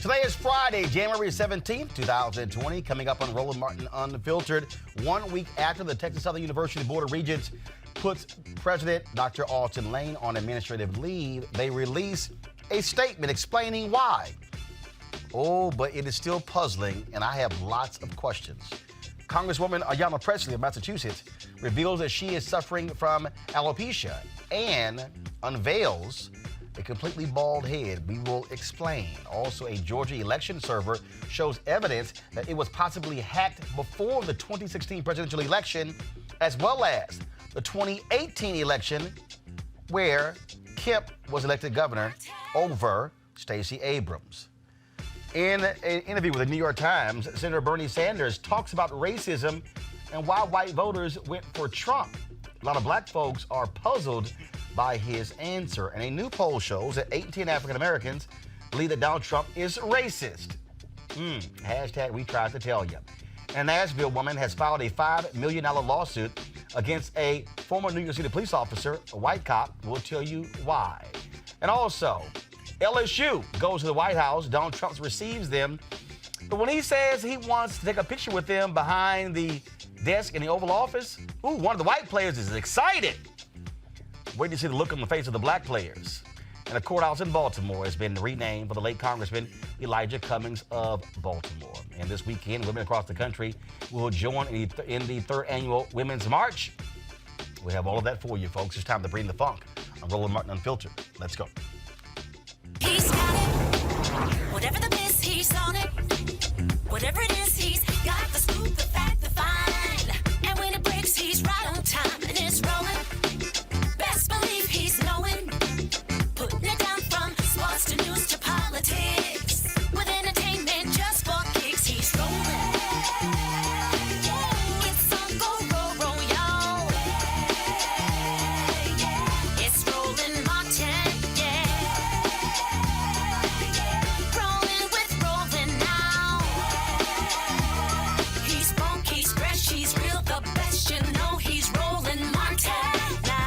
Today is Friday, January 17th, 2020. Coming up on Roland Martin Unfiltered, 1 week after the Texas Southern University Board of Regents puts President Dr. Austin Lane on administrative leave, they release a statement explaining why. Oh, but it is still puzzling, and I have lots of questions. Congresswoman Ayanna Pressley of Massachusetts reveals that she is suffering from alopecia and unveils a completely bald head. We will explain. Also, a Georgia election server shows evidence that it was possibly hacked before the 2016 presidential election, as well as the 2018 election, where Kemp was elected governor over Stacey Abrams. In an interview with the New York Times, Senator Bernie Sanders talks about racism and why white voters went for Trump. A lot of black folks are puzzled by his answer. And a new poll shows that 8 in 10 African Americans believe that Donald Trump is racist. Hashtag we tried to tell you. And a Nashville woman has filed a $5 million lawsuit against a former New York City police officer, a white cop. We'll tell you why. And also, LSU goes to the White House. Donald Trump receives them. But when he says he wants to take a picture with them behind the desk in the Oval Office, one of the white players is excited. Wait to see the look on the face of the black players. And the courthouse in Baltimore has been renamed for the late Congressman Elijah Cummings of Baltimore. And this weekend, women across the country will join in the third annual Women's March. We have all of that for you, folks. It's time to bring the funk on Roland Martin Unfiltered. Let's go. He's got it. Whatever the biz, he's on it. Whatever it is, he's got the scoop, the fact, the find. And when it breaks, he's right on time and it's rolling. Best believe he's knowing. Putting it down from sports to news to politics. With entertainment just for kicks, he's rolling. It's on go, y'all. It's Roland Martin, Rolling with Roland now. He's funky, he's fresh, he's real, the best, you know he's Roland Martin now.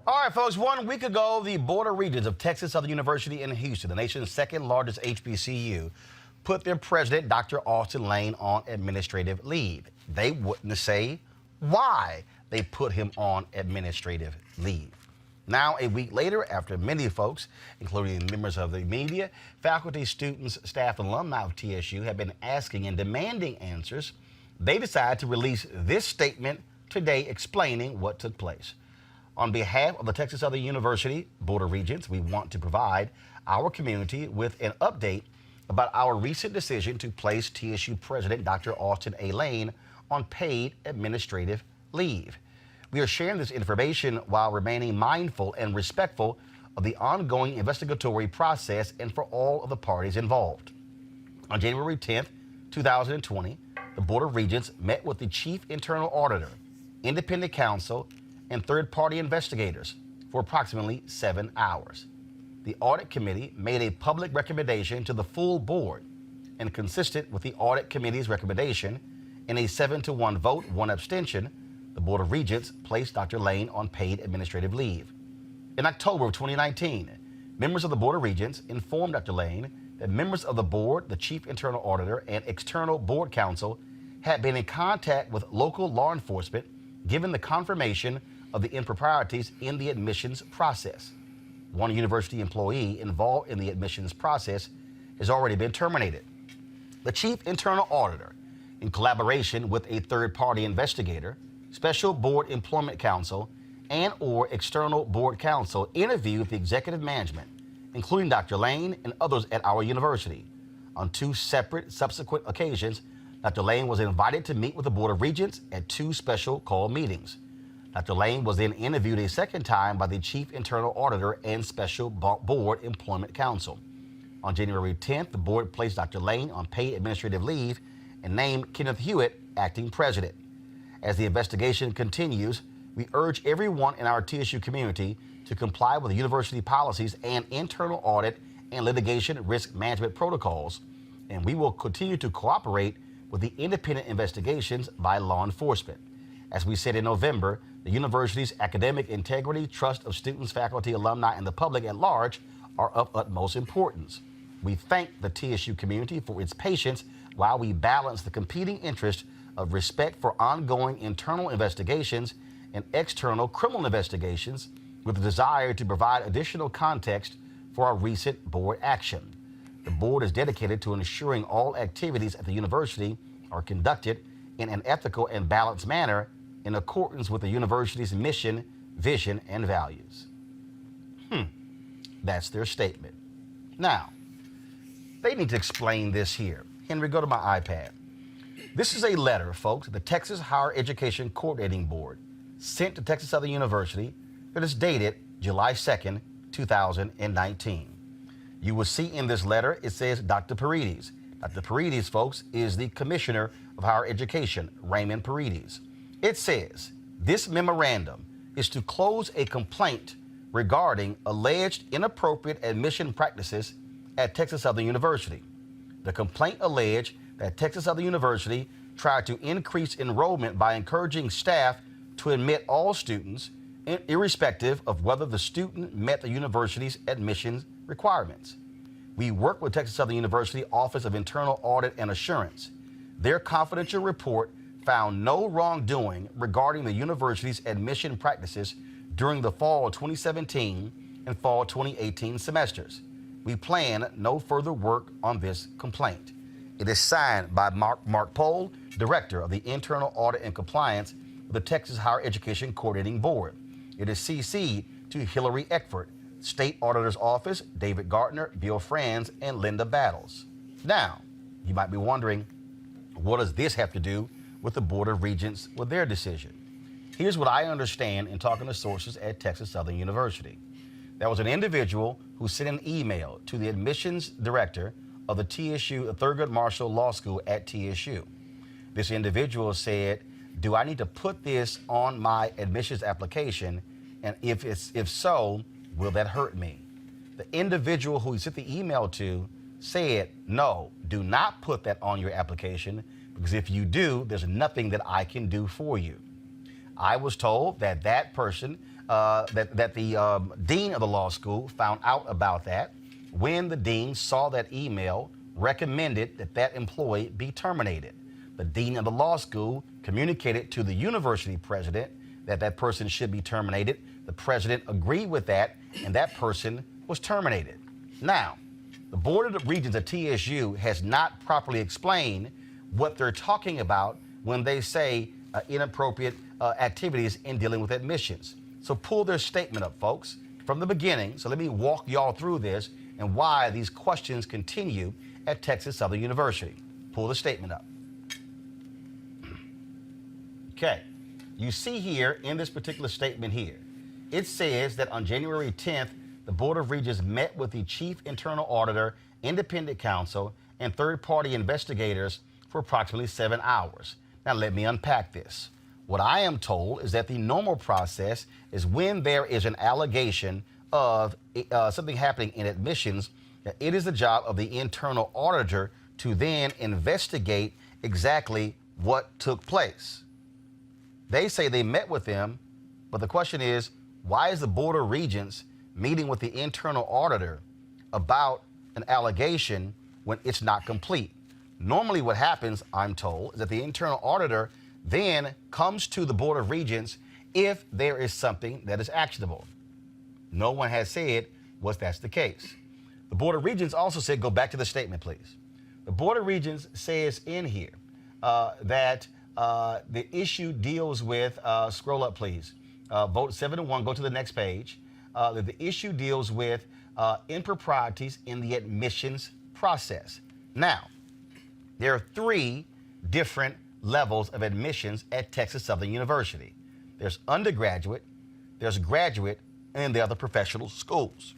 All right, folks, 1 week ago, the Board of Regents of Texas Southern University in Houston, the nation's second largest HBCU, put their president, Dr. Austin Lane, on administrative leave. They wouldn't say why they put him on administrative leave. Now, a week later, after many folks, including members of the media, faculty, students, staff, and alumni of TSU have been asking and demanding answers, they decided to release this statement today explaining what took place. On behalf of the Texas Southern University Board of Regents, we want to provide our community with an update about our recent decision to place TSU President Dr. Austin A. Lane on paid administrative leave. We are sharing this information while remaining mindful and respectful of the ongoing investigatory process and for all of the parties involved. On January 10th, 2020, the Board of Regents met with the Chief Internal Auditor, independent counsel, and third-party investigators for approximately 7 hours. The Audit Committee made a public recommendation to the full board, and consistent with the Audit Committee's recommendation, in a 7-1 vote, 1 abstention, the Board of Regents placed Dr. Lane on paid administrative leave. In October of 2019, members of the Board of Regents informed Dr. Lane that members of the board, the Chief Internal Auditor, and external board counsel had been in contact with local law enforcement given the confirmation of the improprieties in the admissions process. One university employee involved in the admissions process has already been terminated. The Chief Internal Auditor, in collaboration with a third-party investigator, Special Board Employment Counsel, and/or external board counsel, interviewed the executive management, including Dr. Lane and others at our university. On 2 separate subsequent occasions, Dr. Lane was invited to meet with the Board of Regents at 2 special call meetings. Dr. Lane was then interviewed a second time by the Chief Internal Auditor and Special Board Employment Counsel. On January 10th, the board placed Dr. Lane on paid administrative leave and named Kenneth Hewitt acting president. As the investigation continues, we urge everyone in our TSU community to comply with the university policies and internal audit and litigation risk management protocols, and we will continue to cooperate with the independent investigations by law enforcement. As we said in November, the university's academic integrity, trust of students, faculty, alumni, and the public at large are of utmost importance. We thank the TSU community for its patience while we balance the competing interest of respect for ongoing internal investigations and external criminal investigations with the desire to provide additional context for our recent board action. The board is dedicated to ensuring all activities at the university are conducted in an ethical and balanced manner in accordance with the university's mission, vision, and values. That's their statement. Now, they need to explain this here. Henry, go to my iPad. This is a letter, folks, the Texas Higher Education Coordinating Board sent to Texas Southern University that is dated July 2nd, 2019. You will see in this letter, it says Dr. Paredes. Dr. Paredes, folks, is the Commissioner of Higher Education, Raymond Paredes. It says, this memorandum is to close a complaint regarding alleged inappropriate admission practices at Texas Southern University. The complaint alleged that Texas Southern University tried to increase enrollment by encouraging staff to admit all students, irrespective of whether the student met the university's admissions requirements. We work with Texas Southern University Office of Internal Audit and Assurance. Their confidential report found no wrongdoing regarding the university's admission practices during the fall 2017 and fall 2018 semesters. We plan no further work on this complaint. It is signed by Mark Pohl, Director of the Internal Audit and Compliance of the Texas Higher Education Coordinating Board. It is CC'd to Hillary Eckford, State Auditor's Office, David Gartner, Bill Franz, and Linda Battles. Now, you might be wondering, what does this have to do with the Board of Regents with their decision? Here's what I understand in talking to sources at Texas Southern University. There was an individual who sent an email to the admissions director of the TSU, the Thurgood Marshall Law School at TSU. This individual said, do I need to put this on my admissions application? And if so, will that hurt me? The individual who he sent the email to said, no, do not put that on your application, because if you do, there's nothing that I can do for you. I was told that that person, that the dean of the law school found out about that when the dean saw that email, recommended that that employee be terminated. The dean of the law school communicated to the university president that that person should be terminated. The president agreed with that, and that person was terminated. Now, the Board of Regents at TSU has not properly explained what they're talking about when they say inappropriate activities in dealing with admissions. So pull their statement up, folks, from the beginning. So let me walk y'all through this and why these questions continue at Texas Southern University. Pull the statement up. Okay, you see here in this particular statement here, it says that on January 10th, the Board of Regents met with the Chief Internal Auditor, Independent Counsel, and third-party investigators for approximately 7 hours. Now let me unpack this. What I am told is that the normal process is when there is an allegation of something happening in admissions, that it is the job of the internal auditor to then investigate exactly what took place. They say they met with them, but the question is, why is the Board of Regents meeting with the internal auditor about an allegation when it's not complete? Normally what happens, I'm told, is that the internal auditor then comes to the Board of Regents if there is something that is actionable. No one has said that's the case. The Board of Regents also said, go back to the statement, please. The Board of Regents says in here that the issue deals with, scroll up, please, vote 7-1, go to the next page. That the issue deals with improprieties in the admissions process. Now, there are 3 different levels of admissions at Texas Southern University. There's undergraduate, there's graduate, and there are the professional schools.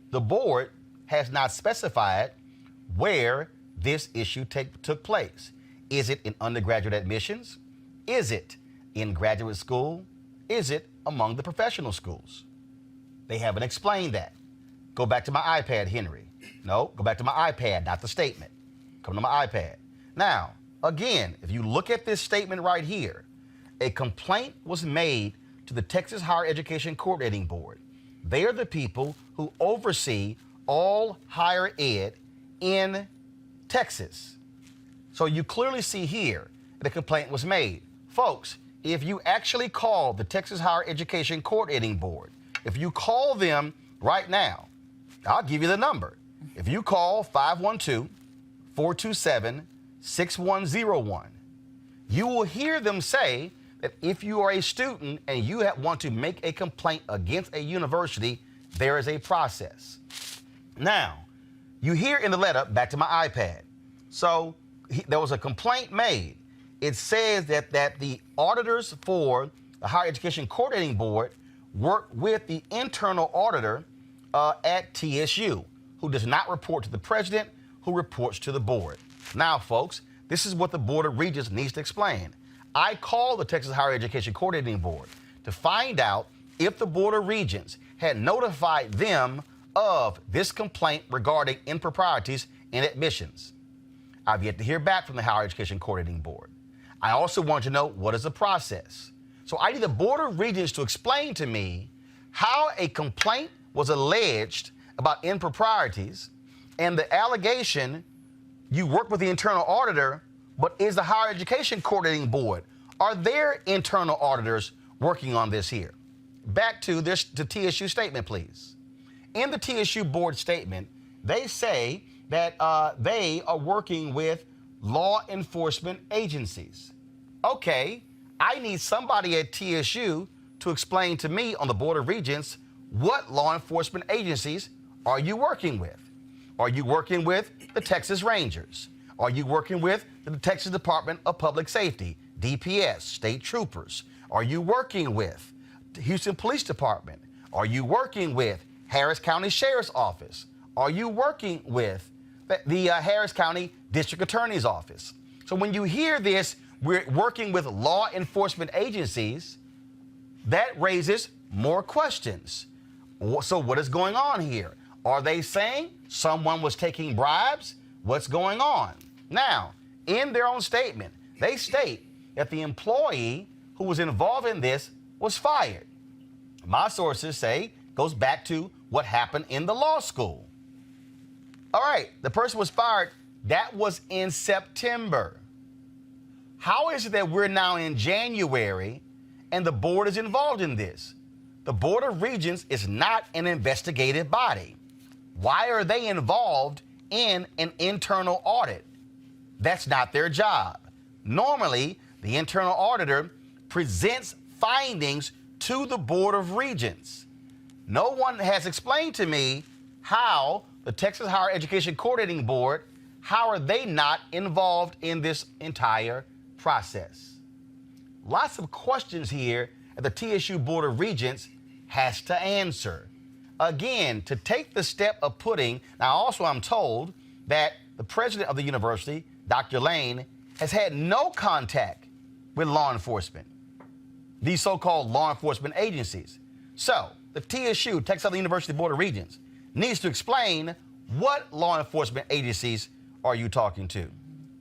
The board has not specified where this issue took place. Is it in undergraduate admissions? Is it in graduate school? Is it among the professional schools? They haven't explained that. Go back to my iPad, Henry. No, go back to my iPad, not the statement. Come to my iPad. Now, Again, if you look at this statement right here, a complaint was made to the Texas Higher Education Coordinating Board. They are the people who oversee all higher ed in Texas. So you clearly see here that a complaint was made. Folks, if you actually call the Texas Higher Education Coordinating Board, if you call them right now, I'll give you the number. If you call 512-427-6101, you will hear them say that if you are a student and you want to make a complaint against a university, there is a process. Now, you hear in the letter, back to my iPad, so there was a complaint made. It says that the auditors for the Higher Education Coordinating Board work with the internal auditor at TSU, who does not report to the president, who reports to the board. Now, folks, this is what the Board of Regents needs to explain. I called the Texas Higher Education Coordinating Board to find out if the Board of Regents had notified them of this complaint regarding improprieties in admissions. I've yet to hear back from the Higher Education Coordinating Board. I also want to know what is the process. So I need the Board of Regents to explain to me how a complaint was alleged about improprieties and the allegation you work with the internal auditor, but is the Higher Education Coordinating Board, are their internal auditors working on this here? Back to the TSU statement, please. In the TSU board statement, they say that they are working with law enforcement agencies. Okay, I need somebody at TSU to explain to me on the Board of Regents, what law enforcement agencies are you working with? Are you working with the Texas Rangers? Are you working with the Texas Department of Public Safety, DPS, state troopers? Are you working with the Houston Police Department? Are you working with Harris County Sheriff's Office? Are you working with the Harris County District Attorney's Office? So when you hear this, we're working with law enforcement agencies, that raises more questions. So what is going on here? Are they saying someone was taking bribes? What's going on? Now, in their own statement, they state that the employee who was involved in this was fired. My sources say goes back to what happened in the law school. All right, the person was fired. That was in September. How is it that we're now in January and the board is involved in this? The Board of Regents is not an investigative body. Why are they involved in an internal audit? That's not their job. Normally, the internal auditor presents findings to the Board of Regents. No one has explained to me how the Texas Higher Education Coordinating Board, how are they not involved in this entire process? Lots of questions here that the TSU Board of Regents has to answer. Again, to take the step of putting, now also I'm told that the president of the university, Dr. Lane, has had no contact with law enforcement, these so-called law enforcement agencies. So the TSU, Texas Southern University Board of Regents, needs to explain what law enforcement agencies are you talking to?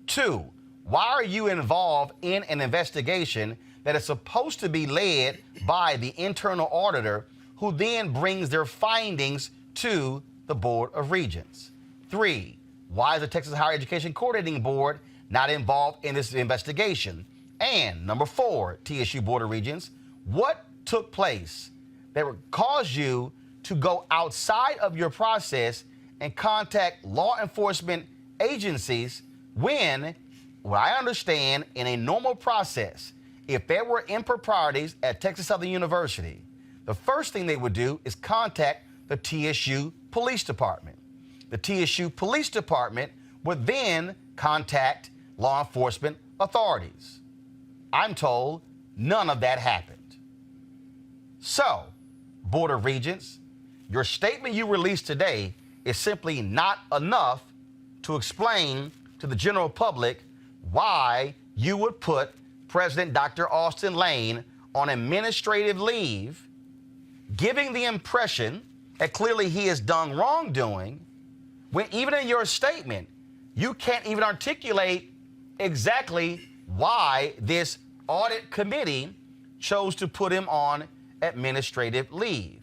2, why are you involved in an investigation that is supposed to be led by the internal auditor, who then brings their findings to the Board of Regents? 3, why is the Texas Higher Education Coordinating Board not involved in this investigation? And number 4, TSU Board of Regents, what took place that would cause you to go outside of your process and contact law enforcement agencies when, what I understand, in a normal process, if there were improprieties at Texas Southern University, the first thing they would do is contact the TSU Police Department. The TSU Police Department would then contact law enforcement authorities. I'm told none of that happened. So, Board of Regents, your statement you released today is simply not enough to explain to the general public why you would put President Dr. Austin Lane on administrative leave, giving the impression that clearly he has done wrongdoing, when even in your statement, you can't even articulate exactly why this audit committee chose to put him on administrative leave.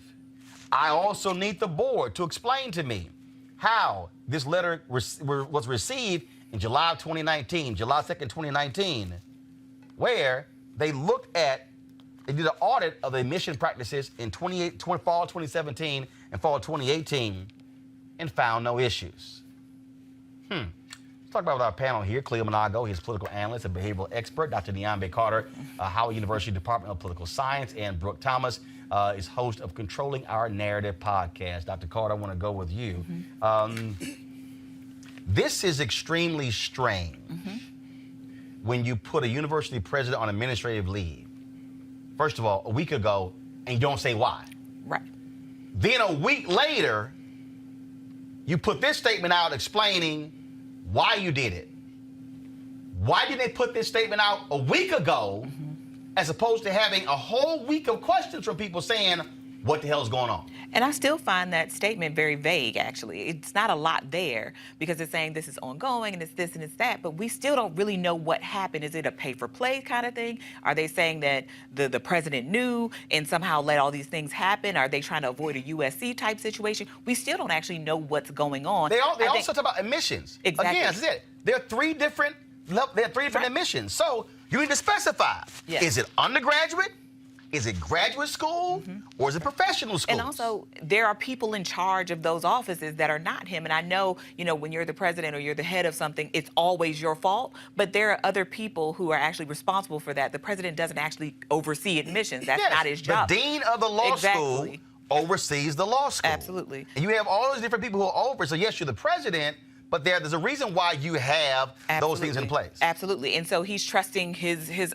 I also need the board to explain to me how this letter was received in July of 2019, July 2nd, 2019, where they did an audit of the admission practices in fall 2017 and fall 2018 and found no issues. Let's talk about with our panel here. Cleo Monago, he's a political analyst and behavioral expert. Dr. Niambe Carter, Howard University Department of Political Science. And Brooke Thomas is host of Controlling Our Narrative podcast. Dr. Carter, I want to go with you. This is extremely strange when you put a university president on administrative leave. First of all, a week ago, and you don't say why. Right. Then a week later, you put this statement out explaining why you did it. Why did they put this statement out a week ago as opposed to having a whole week of questions from people saying, what the hell is going on? And I still find that statement very vague, actually. It's not a lot there because it's saying this is ongoing and it's this and it's that, but we still don't really know what happened. Is it a pay-for-play kind of thing? Are they saying that the president knew and somehow let all these things happen? Are they trying to avoid a USC type situation? We still don't actually know what's going on. They also talk about admissions. Exactly. Again, that's it. There are three different admissions. So you need to specify. Yes. Is it undergraduate? Is it graduate school or is it professional school? And also, there are people in charge of those offices that are not him. And I know, when you're the president or you're the head of something, it's always your fault. But there are other people who are actually responsible for that. The president doesn't actually oversee admissions. That's not his job. The dean of the law school oversees the law school. Absolutely. And you have all those different people who are over. So yes, you're the president, but there's a reason why you have those things in place. Absolutely. And so he's trusting his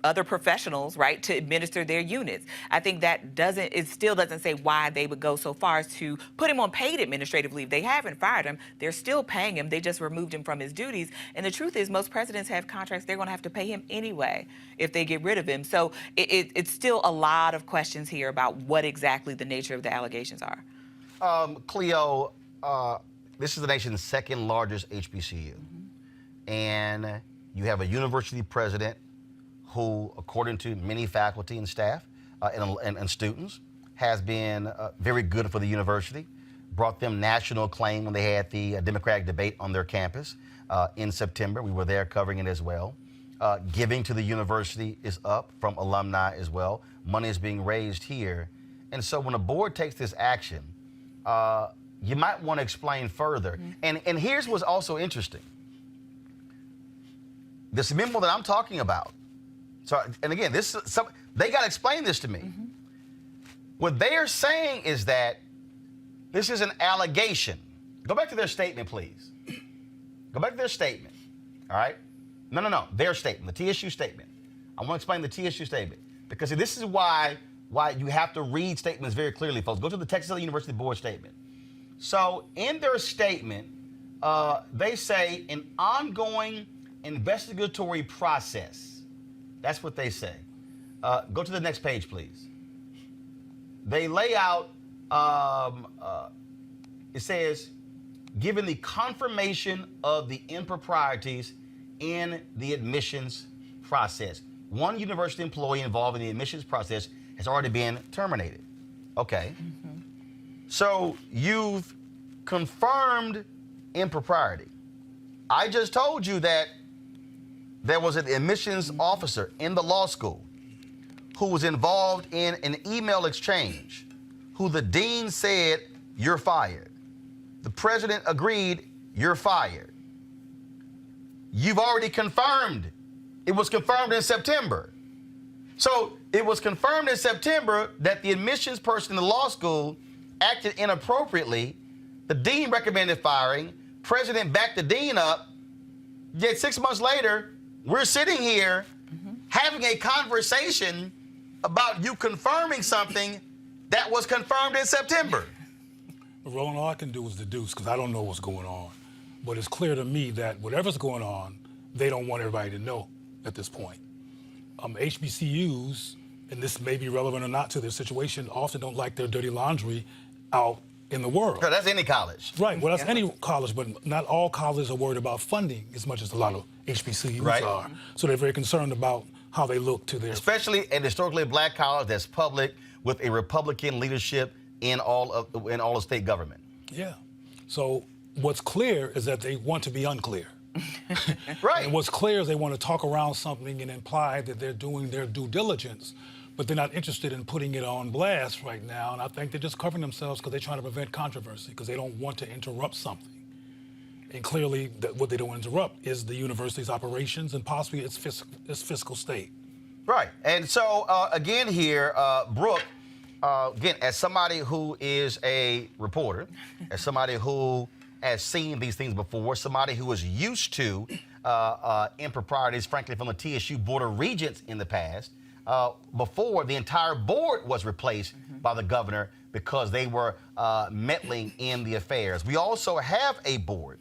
other professionals, right, to administer their units. I think that it still doesn't say why they would go so far as to put him on paid administrative leave. They haven't fired him. They're still paying him. They just removed him from his duties. And the truth is, most presidents have contracts. They're going to have to pay him anyway if they get rid of him. So it's still a lot of questions here about what exactly the nature of the allegations are. Cleo, this is the nation's second largest HBCU. And you have a university president who, according to many faculty and staff and students, has been very good for the university, brought them national acclaim when they had the Democratic debate on their campus in September. We were there covering it as well. Giving to the university is up from alumni as well. Money is being raised here. And so when a board takes this action, you might want to explain further. And here's what's also interesting. This memo that I'm talking about, and again, they got to explain this to me. What they are saying is that this is an allegation. Go back to their statement, please. Go back to their statement, all right? No, their statement, the TSU statement. I want to explain the TSU statement because this is why you have to read statements very clearly, folks. Go to the Texas Southern University Board statement. So in their statement, they say an ongoing investigatory process. That's what they say. Go to the next page, please. They lay out, it says, given the confirmation of the improprieties in the admissions process. One university employee involved in the admissions process has already been terminated. Okay. So you've confirmed impropriety. I just told you that there was an admissions officer in the law school who was involved in an email exchange, who the dean said, you're fired. The president agreed, you're fired. You've already confirmed. It was confirmed in September. So it was confirmed in September that the admissions person in the law school acted inappropriately. The dean recommended firing. President backed the dean up. Yet 6 months later, we're sitting here having a conversation about you confirming something that was confirmed in September. Roland, all I can do is deduce because I don't know what's going on. But it's clear to me that whatever's going on, they don't want everybody to know at this point. HBCUs, and this may be relevant or not to their situation, often don't like their dirty laundry out in the world. No, that's any college. Right, well, that's any college, but not all colleges are worried about funding as much as a lot of HBCUs Right. are. So they're very concerned about how they look to their... Especially an historically black college that's public with a Republican leadership in all of state government. Yeah. So what's clear is that they want to be unclear. Right. And what's clear is they want to talk around something and imply that they're doing their due diligence, but they're not interested in putting it on blast right now. And I think they're just covering themselves because they're trying to prevent controversy, because they don't want to interrupt something. And clearly, what they don't want to interrupt is the university's operations and possibly its fiscal state. Right. And so, again here, Brooke, again, as somebody who is a reporter, as somebody who has seen these things before, somebody who is used to improprieties, frankly, from the TSU Board of Regents in the past, before the entire board was replaced by the governor because they were meddling in the affairs. We also have a board.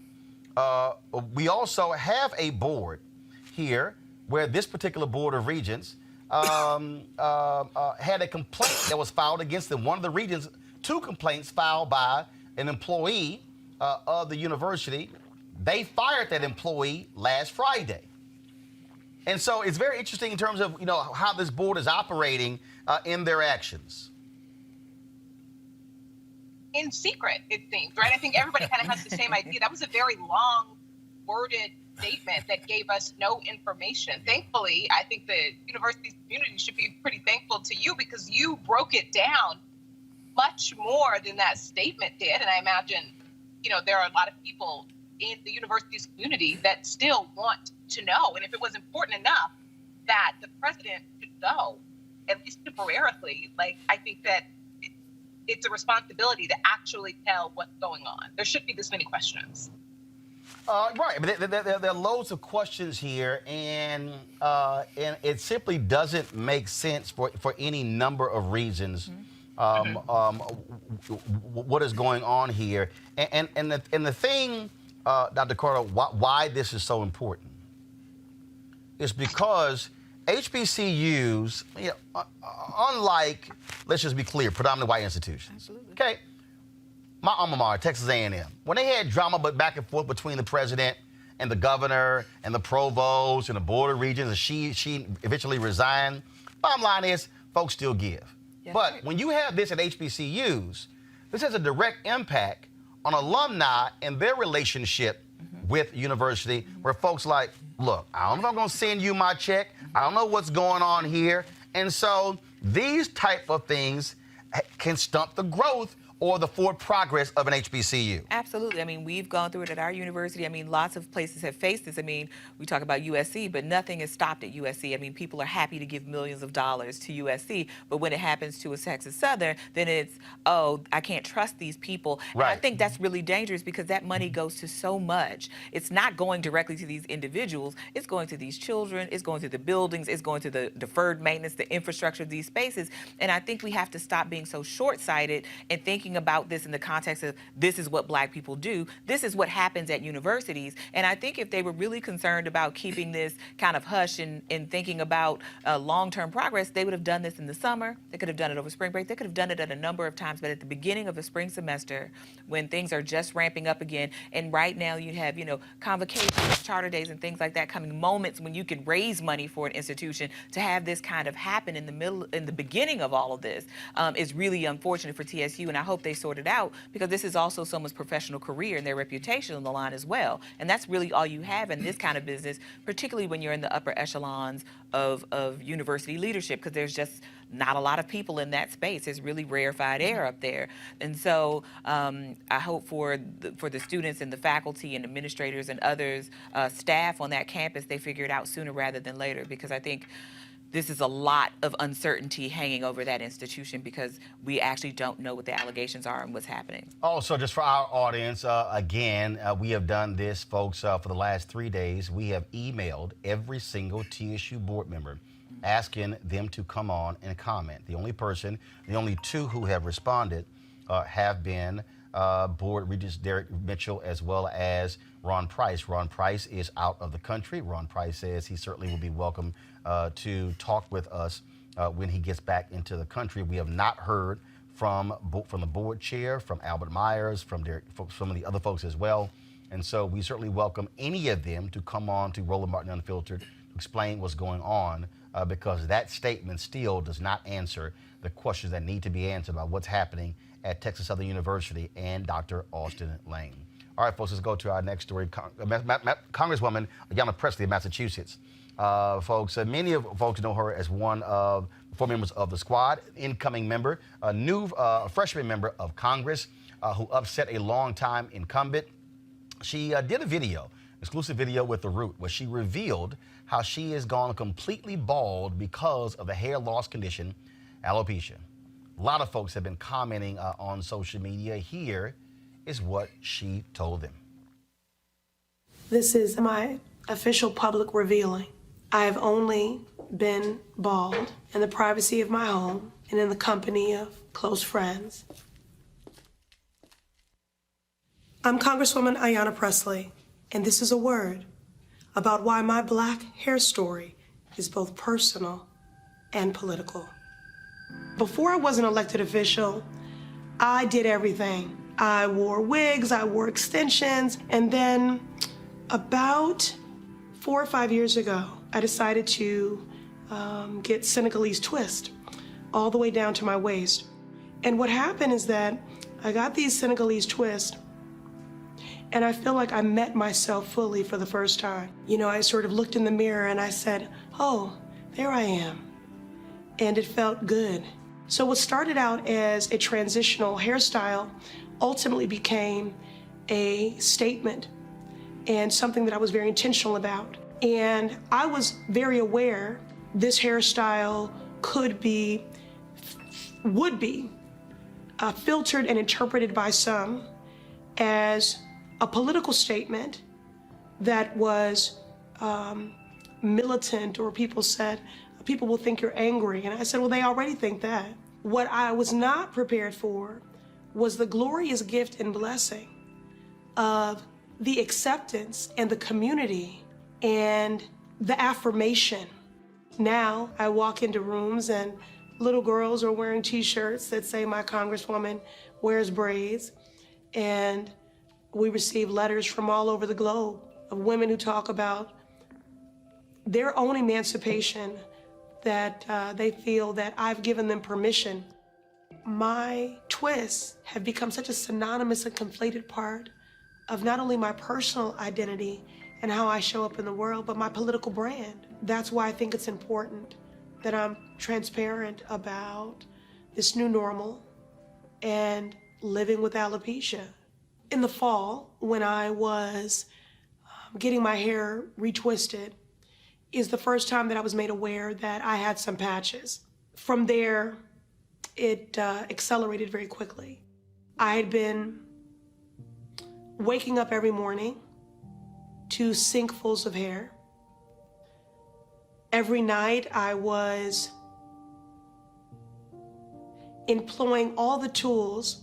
Here where this particular Board of Regents had a complaint that was filed against them. One of the regents, 2 complaints filed by an employee of the university. They fired that employee last Friday. And so it's very interesting in terms of, how this board is operating in their actions. In secret, it seems, right? I think everybody kind of has the same idea. That was a very long worded statement that gave us no information. Thankfully, I think the university community should be pretty thankful to you, because you broke it down much more than that statement did. And I imagine, there are a lot of people in the university's community that still want to know. And if it was important enough that the president should go, at least temporarily, I think that it's a responsibility to actually tell what's going on. There shouldn't be this many questions. Right, but there are loads of questions here, and it simply doesn't make sense for any number of reasons. What is going on here, and the thing, Dr. Carter, why this is so important is because HBCUs, unlike, let's just be clear, predominantly white institutions. Absolutely. Okay. My alma mater, Texas A&M, when they had drama back and forth between the president and the governor and the provost and the board of regents, and she eventually resigned, bottom line is, folks still give. Yes, But right. when you have this at HBCUs, this has a direct impact on alumni and their relationship with university, where folks like, look, I don't know if I'm going to send you my check. I don't know what's going on here. And so these type of things can stunt the growth or the forward progress of an HBCU. Absolutely. I mean, we've gone through it at our university. I mean, lots of places have faced this. I mean, we talk about USC, but nothing is stopped at USC. I mean, people are happy to give millions of dollars to USC, but when it happens to a Texas Southern, then it's, oh, I can't trust these people. And I Right. think that's really dangerous, because that money goes to so much. It's not going directly to these individuals. It's going to these children. It's going to the buildings. It's going to the deferred maintenance, the infrastructure of these spaces. And I think we have to stop being so short-sighted and thinking about this in the context of, this is what black people do. This is what happens at universities. And I think if they were really concerned about keeping this kind of hush and thinking about long-term progress, they would have done this in the summer. They could have done it over spring break. They could have done it at a number of times. But at the beginning of the spring semester, when things are just ramping up again, and right now you have, convocations, charter days, and things like that coming, moments when you can raise money for an institution, to have this kind of happen in the beginning of all of this is really unfortunate for TSU. And I hope they sort it out, because this is also someone's professional career and their reputation on the line as well. And that's really all you have in this kind of business, particularly when you're in the upper echelons of university leadership, because there's just not a lot of people in that space. It's really rarefied air up there. And so I hope for the students and the faculty and administrators and others, staff on that campus, they figure it out sooner rather than later, because I think this is a lot of uncertainty hanging over that institution, because we actually don't know what the allegations are and what's happening. Also, just for our audience, again, we have done this, folks, for the last 3 days. We have emailed every single TSU board member asking them to come on and comment. The only 2 who have responded have been Board Regents Derek Mitchell as well as Ron Price. Ron Price is out of the country. Ron Price says he certainly will be welcome to talk with us when he gets back into the country. We have not heard from the board chair, from Albert Myers, from some of the other folks as well. And so we certainly welcome any of them to come on to Roland Martin Unfiltered to explain what's going on, because that statement still does not answer the questions that need to be answered about what's happening at Texas Southern University and Dr. Austin Lane. All right, folks, let's go to our next story. Congresswoman Ayanna Pressley of Massachusetts. Folks, many of folks know her as one of the 4 members of the squad, incoming member, a new freshman member of Congress who upset a longtime incumbent. She did a video, exclusive video with The Root, where she revealed how she has gone completely bald because of the hair loss condition, alopecia. A lot of folks have been commenting on social media. Here is what she told them. This is my official public revealing. I have only been bald in the privacy of my home and in the company of close friends. I'm Congresswoman Ayanna Pressley, and this is a word about why my black hair story is both personal and political. Before I was an elected official, I did everything. I wore wigs, I wore extensions, and then about 4 or 5 years ago, I decided to get Senegalese twist all the way down to my waist. And what happened is that I got these Senegalese twists, and I feel like I met myself fully for the first time. You know, I sort of looked in the mirror and I said, oh, there I am. And it felt good. So what started out as a transitional hairstyle ultimately became a statement and something that I was very intentional about. And I was very aware this hairstyle would be filtered and interpreted by some as a political statement that was militant, or people said, people will think you're angry. And I said, well, they already think that. What I was not prepared for was the glorious gift and blessing of the acceptance and the community and the affirmation. Now I walk into rooms and little girls are wearing t-shirts that say my congresswoman wears braids, and we receive letters from all over the globe of women who talk about their own emancipation, that they feel that I've given them permission. My twists have become such a synonymous and conflated part of not only my personal identity and how I show up in the world, but my political brand. That's why I think it's important that I'm transparent about this new normal and living with alopecia. In the fall, when I was getting my hair retwisted, is the first time that I was made aware that I had some patches. From there, it accelerated very quickly. I had been waking up every morning to sinkfuls of hair. Every night I was employing all the tools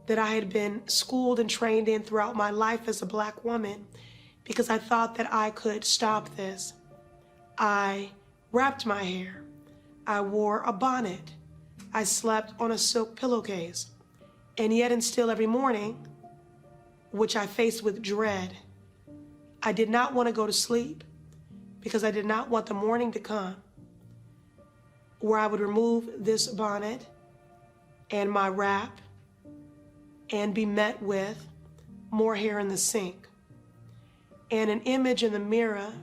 that I had been schooled and trained in throughout my life as a Black woman, because I thought that I could stop this. I wrapped my hair. I wore a bonnet. I slept on a silk pillowcase. And yet and still every morning, which I faced with dread, I did not want to go to sleep because I did not want the morning to come where I would remove this bonnet and my wrap and be met with more hair in the sink and an image in the mirror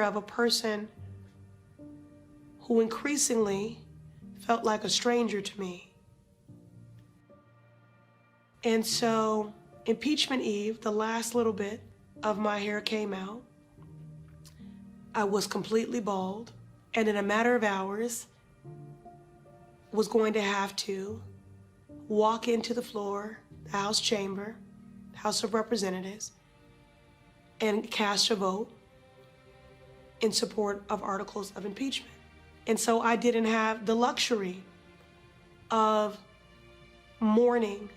of a person who increasingly felt like a stranger to me. And so impeachment eve, the last little bit of my hair came out. I was completely bald, and in a matter of hours was going to have to walk into the floor, the House chamber, House of Representatives, and cast a vote in support of articles of impeachment. And so I didn't have the luxury of mourning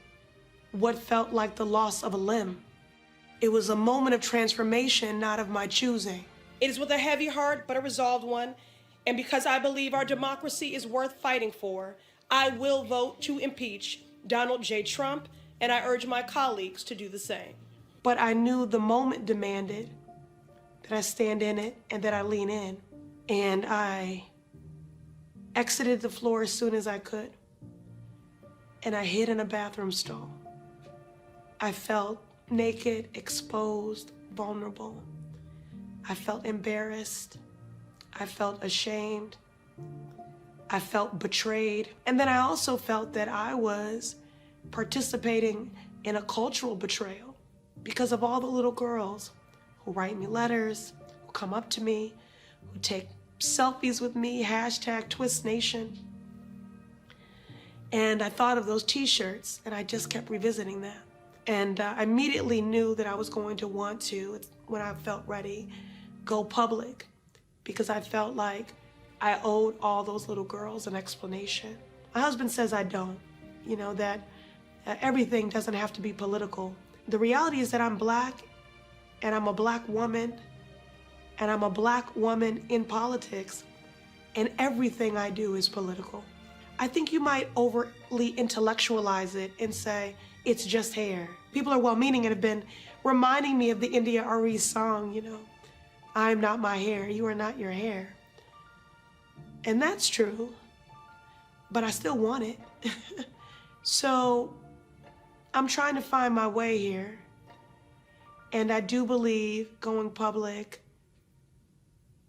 what felt like the loss of a limb. It was a moment of transformation, not of my choosing. It is with a heavy heart, but a resolved one, and because I believe our democracy is worth fighting for, I will vote to impeach Donald J. Trump, and I urge my colleagues to do the same. But I knew the moment demanded that I stand in it and that I lean in. And I exited the floor as soon as I could. And I hid in a bathroom stall. I felt naked, exposed, vulnerable. I felt embarrassed. I felt ashamed. I felt betrayed. And then I also felt that I was participating in a cultural betrayal because of all the little girls who write me letters, who come up to me, who take selfies with me, #TwistNation. And I thought of those t-shirts and I just kept revisiting that. And I immediately knew that I was going to want to, when I felt ready, go public, because I felt like I owed all those little girls an explanation. My husband says I don't, that everything doesn't have to be political. The reality is that I'm Black, and I'm a Black woman, and I'm a Black woman in politics, and everything I do is political. I think you might overly intellectualize it and say, it's just hair. People are well-meaning and have been reminding me of the India Arie song, I'm not my hair, you are not your hair. And that's true, but I still want it. So I'm trying to find my way here. And I do believe going public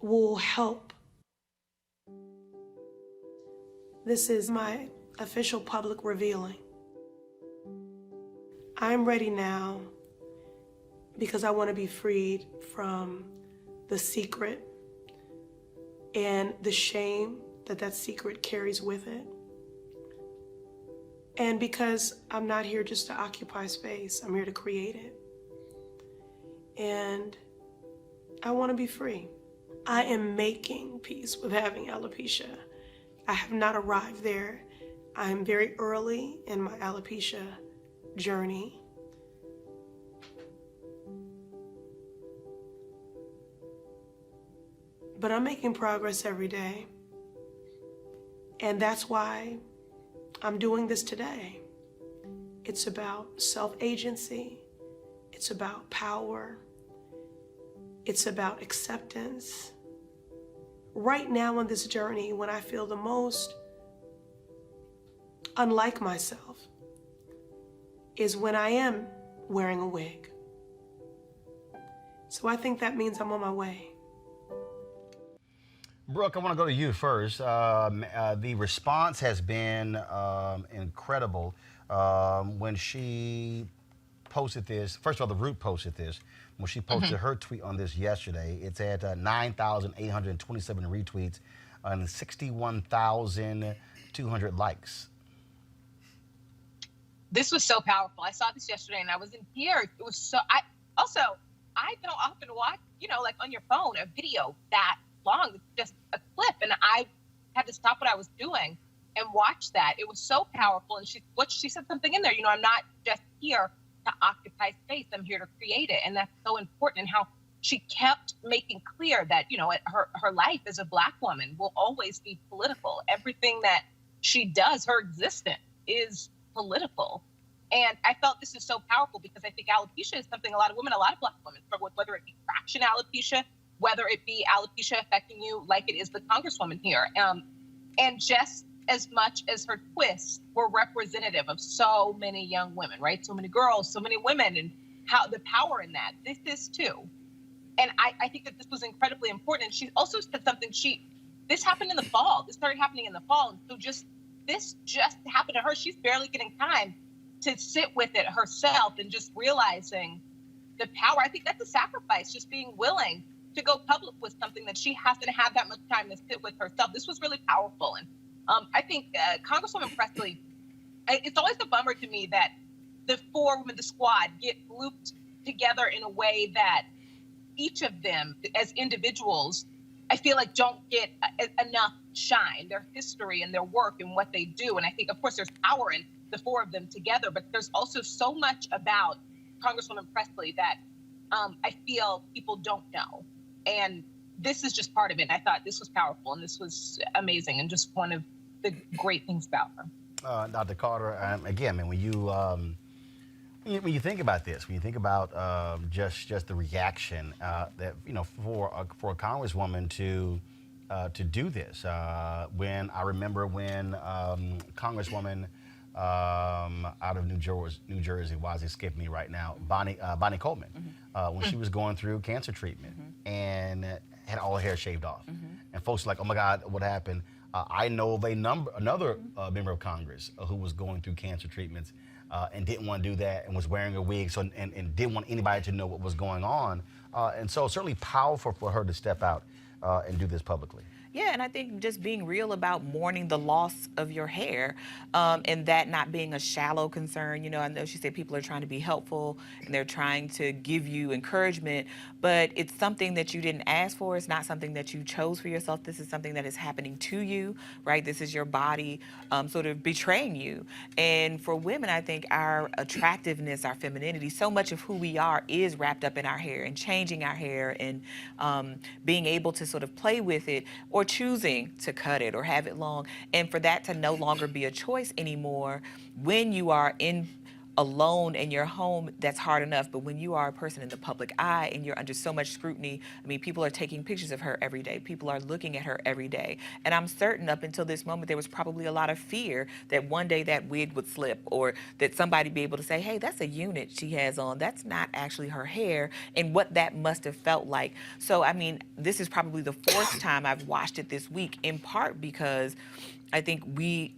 will help. This is my official public revealing. I'm ready now because I want to be freed from the secret and the shame that secret carries with it. And because I'm not here just to occupy space, I'm here to create it. And I want to be free. I am making peace with having alopecia. I have not arrived there. I am very early in my alopecia journey. But I'm making progress every day. And that's why I'm doing this today. It's about self-agency. It's about power. It's about acceptance. Right now on this journey, when I feel the most unlike myself, is when I am wearing a wig. So I think that means I'm on my way. Brooke, I want to go to you first. The response has been incredible. When she posted this, first of all, the Root posted this. When she posted her tweet on this yesterday, it's at 9,827 retweets and 61,200 likes. This was so powerful. I saw this yesterday and I was in tears. It was so, I don't often watch, like on your phone, a video that long, it's just a clip, and I had to stop what I was doing and watch that. It was so powerful, and she said something in there, I'm not just here to occupy space, I'm here to create it, and that's so important. And how she kept making clear that her life as a Black woman will always be political. Everything that she does, her existence is political. And I felt this is so powerful because I think alopecia is something a lot of Black women struggle with, whether it be fraction alopecia, whether it be alopecia affecting you like it is the Congresswoman here. And just as much as her twists were representative of so many young women, right? So many girls, so many women, and how the power in that. This is too. And I think that this was incredibly important. And she also said something, this happened in the fall. This started happening in the fall. And so this just happened to her. She's barely getting time to sit with it herself and just realizing the power. I think that's a sacrifice, just being willing to go public with something that she hasn't had that much time to sit with herself. This was really powerful. And I think Congresswoman Pressley, it's always a bummer to me that the four women, the squad, get looped together in a way that each of them as individuals, I feel like don't get enough shine, their history and their work and what they do. And I think, of course, there's power in the four of them together, but there's also so much about Congresswoman Pressley that I feel people don't know. And this is just part of it. And I thought this was powerful and this was amazing and just one of the great things about her. Dr. Carter, again, man, when you When you think about this, when you think about just the reaction that for a congresswoman to do this, when I remember when Congresswoman out of New Jersey, why is it escaping me right now? Bonnie Coleman, when she was going through cancer treatment and had all her hair shaved off, and folks were like, "Oh my God, what happened?" I know of another member of Congress who was going through cancer treatments and didn't want to do that and was wearing a wig, and didn't want anybody to know what was going on, and so certainly powerful for her to step out and do this publicly. Yeah, and I think just being real about mourning the loss of your hair, and that not being a shallow concern. I know she said people are trying to be helpful and they're trying to give you encouragement, but it's something that you didn't ask for. It's not something that you chose for yourself. This is something that is happening to you, right? This is your body sort of betraying you. And for women, I think our attractiveness, our femininity, so much of who we are is wrapped up in our hair and changing our hair and being able to sort of play with it, or choosing to cut it or have it long, and for that to no longer be a choice anymore. When you are alone in your home, that's hard enough, but when you are a person in the public eye and you're under so much scrutiny, I mean, people are taking pictures of her every day. People are looking at her every day. And I'm certain up until this moment, there was probably a lot of fear that one day that wig would slip, or that somebody be able to say, hey, that's a unit she has on. That's not actually her hair, and what that must have felt like. So, I mean, this is probably the fourth time I've watched it this week, in part because I think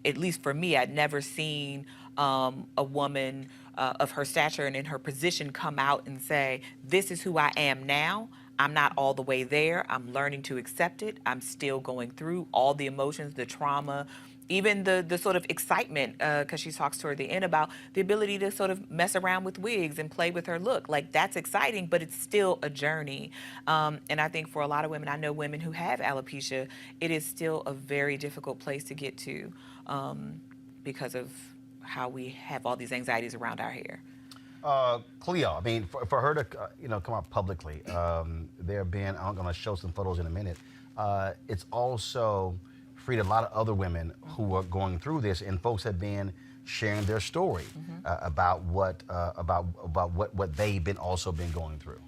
at least for me, I'd never seen a woman of her stature and in her position come out and say, this is who I am now. I'm not all the way there. I'm learning to accept it. I'm still going through all the emotions, the trauma, even the sort of excitement, because she talks toward the end about the ability to sort of mess around with wigs and play with her look. Like, that's exciting, but it's still a journey. And I think for a lot of women, I know women who have alopecia, it is still a very difficult place to get to because of how we have all these anxieties around our hair. Cleo, I mean, for her to come out publicly, there have been, I'm going to show some photos in a minute. It's also freed a lot of other women who are going through this, and folks have been sharing their story about what they've been going through.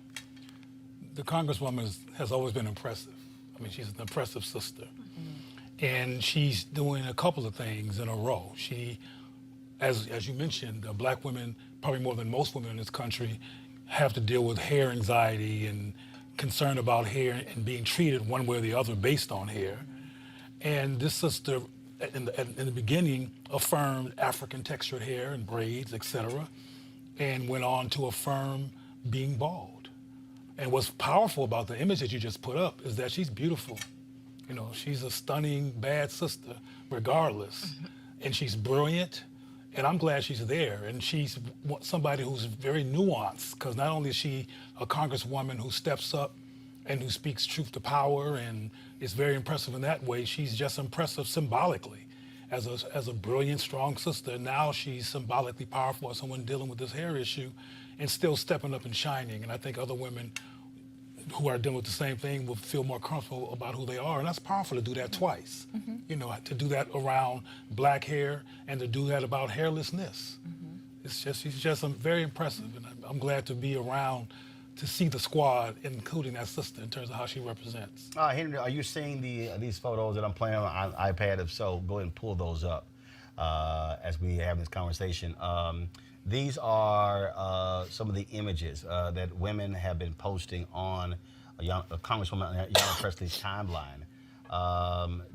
The Congresswoman has always been impressive. I mean, she's an impressive sister. And she's doing a couple of things in a row. She, as you mentioned, black women, probably more than most women in this country, have to deal with hair anxiety and concern about hair and being treated one way or the other based on hair. And this sister, in the beginning, affirmed African textured hair and braids, etc., and went on to affirm being bald. And what's powerful about the image that you just put up is that she's beautiful. She's a stunning, bad sister, regardless. And she's brilliant, and I'm glad she's there. And she's somebody who's very nuanced, because not only is she a congresswoman who steps up and who speaks truth to power and is very impressive in that way, she's just impressive symbolically as a brilliant, strong sister. And now she's symbolically powerful as someone dealing with this hair issue and still stepping up and shining. And I think other women who are dealing with the same thing will feel more comfortable about who they are. And that's powerful to do that twice. To do that around black hair and to do that about hairlessness. She's just very impressive. And I'm glad to be around to see the squad, including that sister, in terms of how she represents. Henry, are you seeing these photos that I'm playing on iPad? If so, go ahead and pull those up as we have this conversation. These are some of the images that women have been posting on Congresswoman Ayanna Pressley's timeline,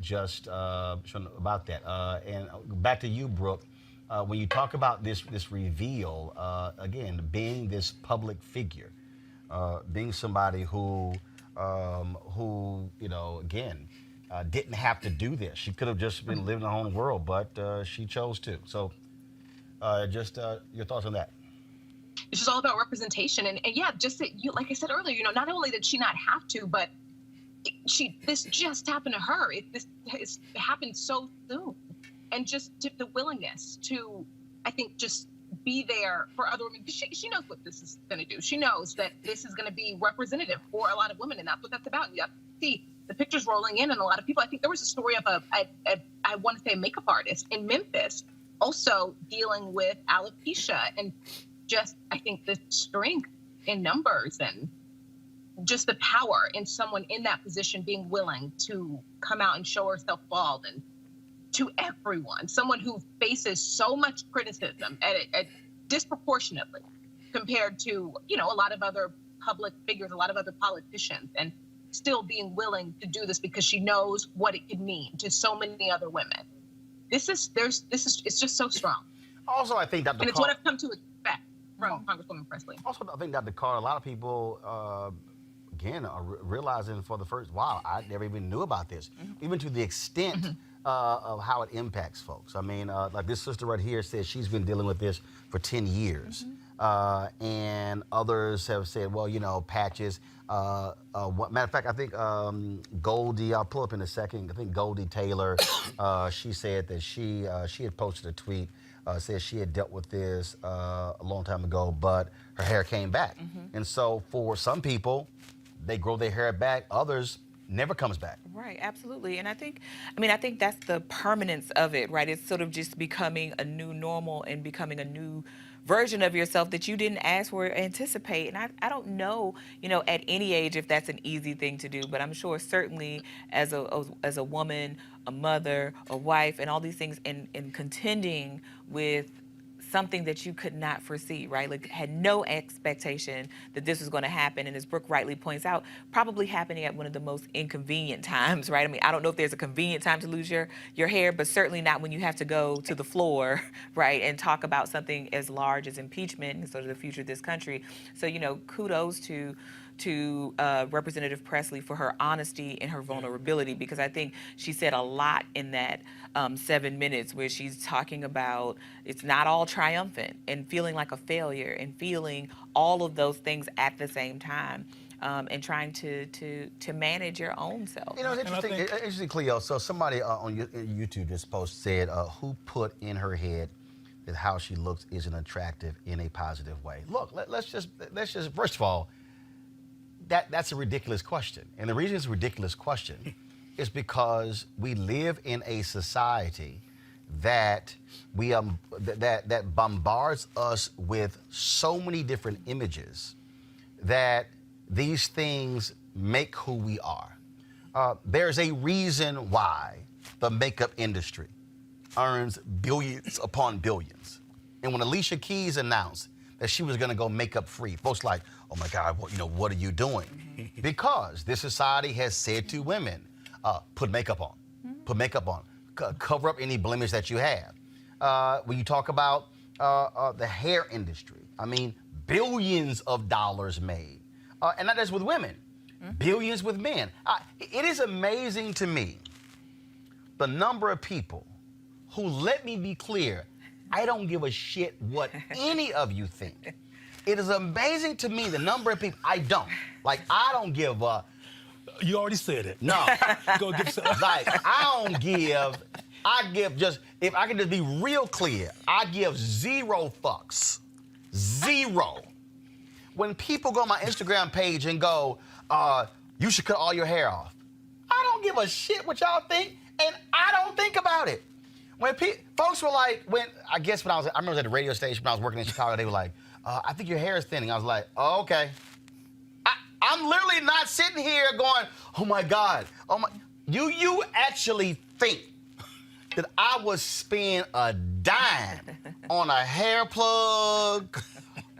just showing about that. And back to you, Brooke. When you talk about this reveal, again, being this public figure, being somebody who again, didn't have to do this. She could have just been living her own world, but she chose to. So just your thoughts on that. It's just all about representation. And yeah, just that like I said earlier, not only did she not have to, but this just happened to her. This happened so soon. And just the willingness to, I think, just be there for other women. She knows what this is going to do. She knows that this is going to be representative for a lot of women, and that's what that's about. You have to see the pictures rolling in, and a lot of people. I think there was a story of I want to say a makeup artist in Memphis also dealing with alopecia, and just, I think, the strength in numbers and just the power in someone in that position being willing to come out and show herself bald, and to everyone, someone who faces so much criticism at disproportionately compared to, you know, a lot of other public figures, a lot of other politicians, and still being willing to do this because she knows what it could mean to so many other women. It's just so strong. Also, I think Dr. And it's what I've come to expect from Congresswoman Pressley. Also, I think Dr. Carr, a lot of people, again, are realizing for the first, wow, I never even knew about this, even to the extent of how it impacts folks. I mean, like this sister right here says she's been dealing with this for 10 years. And others have said, well, you know, patches. Matter of fact, I think Goldie, I'll pull up in a second, I think Goldie Taylor, she said that she had posted a tweet, said she had dealt with this a long time ago, but her hair came back. And so for some people, they grow their hair back, others never comes back. Right, absolutely. And I think that's the permanence of it, right? It's sort of just becoming a new normal and becoming a new version of yourself that you didn't ask for or anticipate. And I don't know, you know, at any age if that's an easy thing to do, but I'm sure certainly as a woman, a mother, a wife, and all these things, and contending with something that you could not foresee, right? Like had no expectation that this was going to happen. And as Brooke rightly points out, probably happening at one of the most inconvenient times, right? I mean, I don't know if there's a convenient time to lose your hair, but certainly not when you have to go to the floor, right? And talk about something as large as impeachment and sort of the future of this country. So, you know, kudos to Representative Pressley for her honesty and her vulnerability, because I think she said a lot in that 7 minutes where she's talking about it's not all triumphant and feeling like a failure and feeling all of those things at the same time. And trying to manage your own self. You know, it's interesting, Cleo. So somebody on YouTube this post said, who put in her head that how she looks isn't attractive in a positive way? Look, let's just first of all, that's a ridiculous question. And the reason it's a ridiculous question is because we live in a society that that bombards us with so many different images that these things make who we are. There's a reason why the makeup industry earns billions upon billions. And when Alicia Keys announced that she was going to go makeup free, folks like, oh my God, what are you doing? Because this society has said to women, put makeup on, put makeup on, cover up any blemish that you have. When you talk about the hair industry, I mean, billions of dollars made. And not just with women, billions with men. It is amazing to me the number of people who, let me be clear, I don't give a shit what any of you think. It is amazing to me the number of people, I don't give a... You already said it. No. Go give some. Like, I give just, if I can just be real clear, I give zero fucks. Zero. When people go on my Instagram page and go, you should cut all your hair off, I don't give a shit what y'all think, and I don't think about it. When folks were like, I remember I was at the radio station when I was working in Chicago, they were like, I think your hair is thinning. I was like, oh, okay. I'm literally not sitting here going, oh my God, you actually think that I would spend a dime on a hair plug,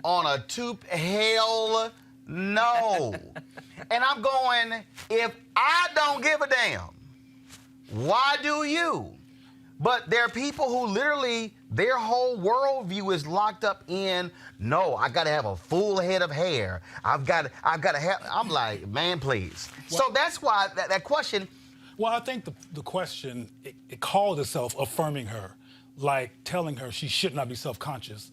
on a tube? Hell no. And I'm going, if I don't give a damn, why do you? But there are people who literally, their whole worldview is locked up in, no, I gotta have a full head of hair. I've gotta have, I'm like, man, please. Well, so that's why that question. Well, I think the question, it called itself affirming her, like telling her she should not be self-conscious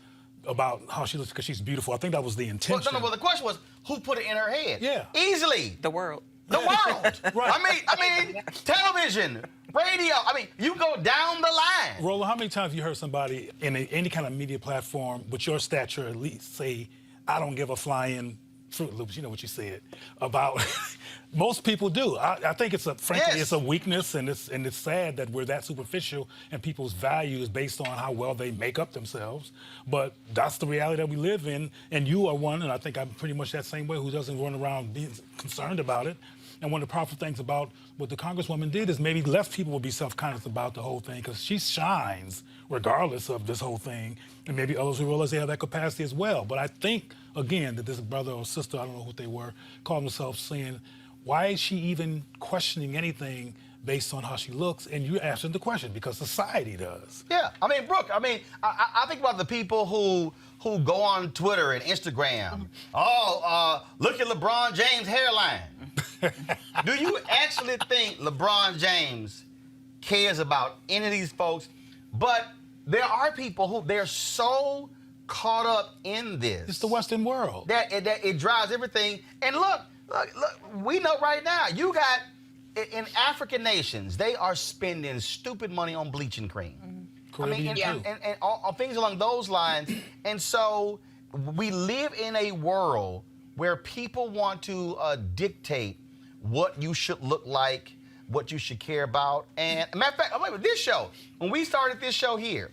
about how she looks because she's beautiful. I think that was the intention. Well, the question was, who put it in her head? Yeah. Easily. The world. The world. Right. I mean, television, radio. I mean, you go down the line. Roland, how many times have you heard somebody in any kind of media platform with your stature at least say, I don't give a flying Fruit Loops, you know what you said about most people do. I think it's frankly it's a weakness, and it's sad that we're that superficial and people's value is based on how well they make up themselves. But that's the reality that we live in, and you are one, and I think I'm pretty much that same way, who doesn't run around being concerned about it. And one of the powerful things about what the Congresswoman did is maybe less people will be self-conscious about the whole thing, because she shines regardless of this whole thing, and maybe others who realize they have that capacity as well. But I think, again, that this brother or sister, I don't know what they were, called themselves saying, why is she even questioning anything based on how she looks? And you asked them the question, because society does. Yeah, I mean, Brooke, I think about the people who go on Twitter and Instagram. Look at LeBron James' hairline. Do you actually think LeBron James cares about any of these folks? But there are people who they're so caught up in this. It's the Western world. That it drives everything. And look, we know right now, you got, in African nations, they are spending stupid money on bleaching cream. Caribbean too. And on things along those lines. And so we live in a world where people want to dictate what you should look like, what you should care about. And matter of fact, this show, when we started this show here,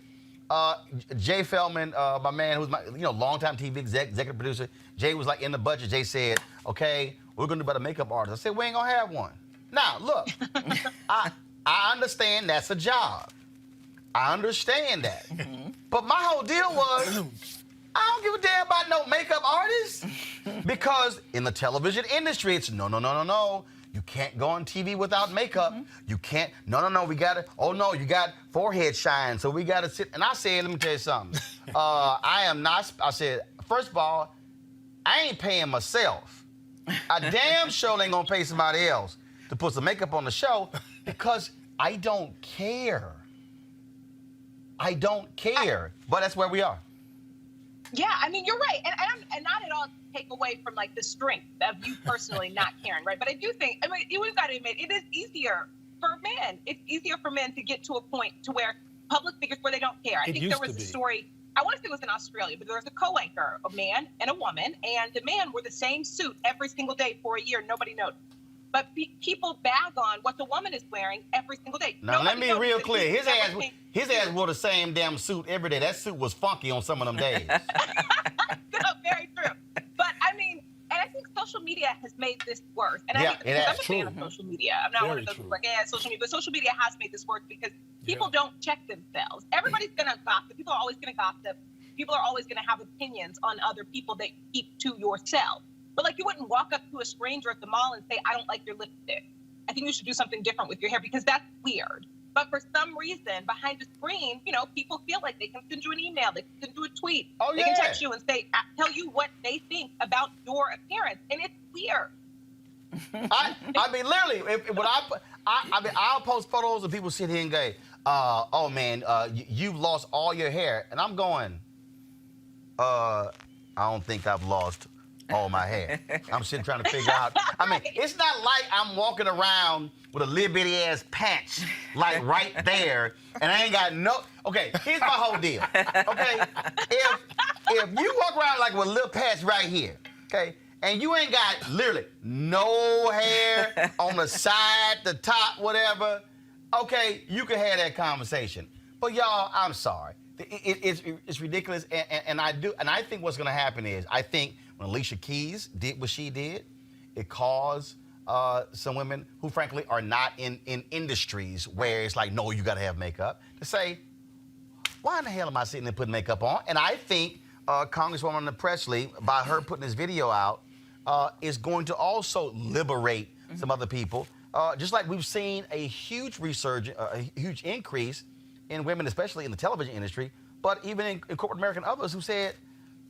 Jay Feldman, my man, who's my longtime TV executive producer, Jay was like in the budget. Jay said, "Okay, we're gonna do about a makeup artist." I said, "We ain't gonna have one." Now, look, I understand that's a job. I understand that. But my whole deal was, I don't give a damn about no makeup artist, because in the television industry, it's no. You can't go on TV without makeup. You can't. No. We got to. Oh no, you got forehead shine, so we got to sit. And I said, let me tell you something. I am not. I said, first of all, I ain't paying myself. I damn sure ain't gonna pay somebody else to put some makeup on the show, because I don't care. I don't care. But that's where we are. Yeah, I mean, you're right. And not at all take away from like the strength of you personally not caring, right? But I do think, we've got to admit, it is easier for men. It's easier for men to get to a point to where public figures where they don't care. I think there was a story, I want to say it was in Australia, but there was a co-anchor, a man and a woman, and the man wore the same suit every single day for a year. Nobody noticed. But people bag on what the woman is wearing every single day. Now, let me be real clear. His ass wore the same damn suit every day. That suit was funky on some of them days. Very true. But I think social media has made this worse. And I'm a fan of social media. I'm not one of those who's like, social media. But social media has made this worse because people don't check themselves. Everybody's going to gossip. People are always going to gossip. People are always going to have opinions on other people that you keep to yourself. But like, you wouldn't walk up to a stranger at the mall and say, "I don't like your lipstick. I think you should do something different with your hair," because that's weird. But for some reason, behind the screen, people feel like they can send you an email, they can send you a tweet, they can text you and say, tell you what they think about your appearance, and it's weird. Literally, I'll post photos and people sit here and go, "Oh man, you've lost all your hair," and I'm going, I don't think I've lost all my hair. I'm sitting trying to figure out. It's not like I'm walking around with a little bitty ass patch like right there, and I ain't got no. Okay, here's my whole deal. Okay, if you walk around like with a little patch right here, okay, and you ain't got literally no hair on the side, the top, whatever, okay, you can have that conversation. But y'all, I'm sorry. It's ridiculous, and I think what's going to happen is, I think when Alicia Keys did what she did, it caused some women who frankly are not in industries where it's like, no, you got to have makeup, to say, why in the hell am I sitting there putting makeup on? And I think Congresswoman Pressley, by her putting this video out, is going to also liberate some other people. Just like we've seen a huge resurgence, a huge increase in women, especially in the television industry, but even in corporate America and others who said,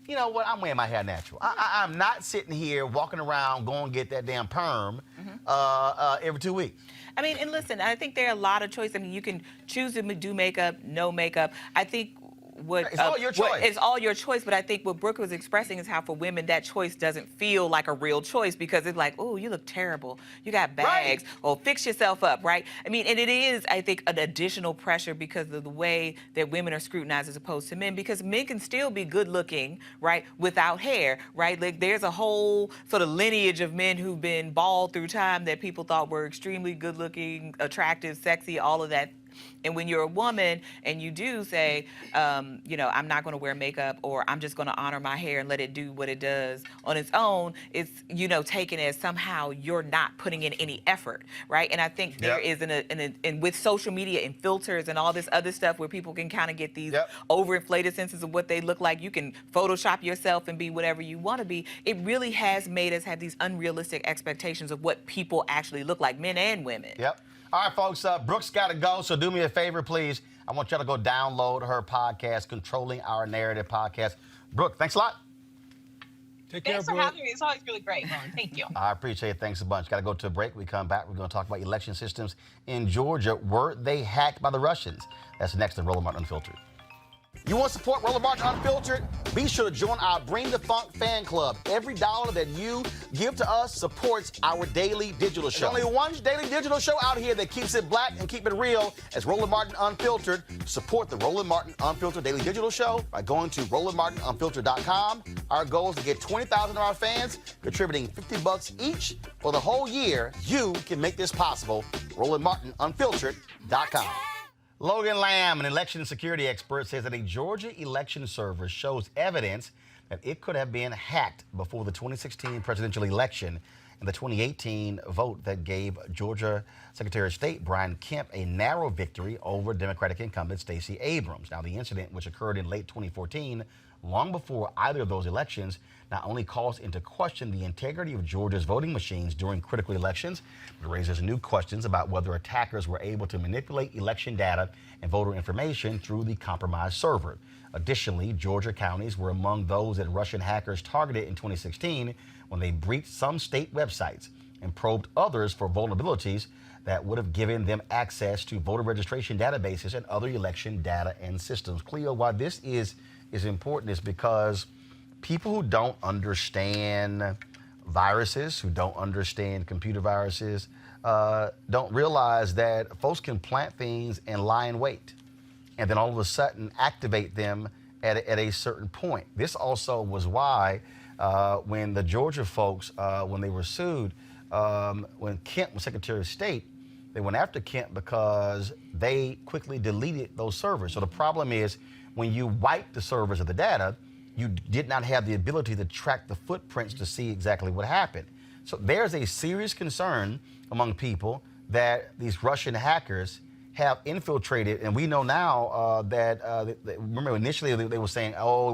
you know what, I'm wearing my hair natural. I'm not sitting here walking around going to get that damn perm every 2 weeks. And listen, I think there are a lot of choices. You can choose to do makeup, no makeup. I think It's all your choice. It's all your choice. But I think what Brooke was expressing is how for women that choice doesn't feel like a real choice because it's like, oh, you look terrible. You got bags. Or fix yourself up, right? I mean, and it is, I think, an additional pressure because of the way that women are scrutinized as opposed to men. Because men can still be good looking, right, without hair, right? Like there's a whole sort of lineage of men who've been bald through time that people thought were extremely good looking, attractive, sexy, all of that. And when you're a woman and you do say, you know, I'm not going to wear makeup or I'm just going to honor my hair and let it do what it does on its own, it's, you know, taken as somehow you're not putting in any effort, right? And I think there is, and with social media and filters and all this other stuff where people can kind of get these overinflated senses of what they look like, you can Photoshop yourself and be whatever you want to be. It really has made us have these unrealistic expectations of what people actually look like, men and women. Yep. All right, folks, Brooke's got to go, so do me a favor, please. I want y'all to go download her podcast, Controlling Our Narrative podcast. Brooke, thanks a lot. Take care, Thanks for Brooke. having me. It's always really great, Roland. Thank you. I appreciate it. Thanks a bunch. Got to go to a break. We come back. We're going to talk about election systems in Georgia. Were they hacked by the Russians? That's next in Roland Martin Unfiltered. You want to support Roland Martin Unfiltered? Be sure to join our Bring the Funk fan club. Every dollar that you give to us supports our daily digital show. There's only one daily digital show out here that keeps it black and keep it real as Roland Martin Unfiltered. Support the Roland Martin Unfiltered daily digital show by going to RolandMartinUnfiltered.com. Our goal is to get 20,000 of our fans contributing $50 each for the whole year. You can make this possible. RolandMartinUnfiltered.com. Logan Lamb, an election security expert, says that a Georgia election server shows evidence that it could have been hacked before the 2016 presidential election and the 2018 vote that gave Georgia Secretary of State Brian Kemp a narrow victory over Democratic incumbent Stacey Abrams. Now, the incident, which occurred in late 2014, long before either of those elections, not only calls into question the integrity of Georgia's voting machines during critical elections, but raises new questions about whether attackers were able to manipulate election data and voter information through the compromised server. Additionally, Georgia counties were among those that Russian hackers targeted in 2016 when they breached some state websites and probed others for vulnerabilities that would have given them access to voter registration databases and other election data and systems. Cleo, why this is important is because people who don't understand viruses, who don't understand computer viruses, don't realize that folks can plant things and lie in wait and then all of a sudden activate them at a certain point. This also was why when the Georgia folks, when they were sued, when Kemp was Secretary of State, they went after Kemp because they quickly deleted those servers. So the problem is when you wipe the servers of the data, you did not have the ability to track the footprints to see exactly what happened. So there's a serious concern among people that these Russian hackers have infiltrated, and we know now that remember initially they were saying, oh,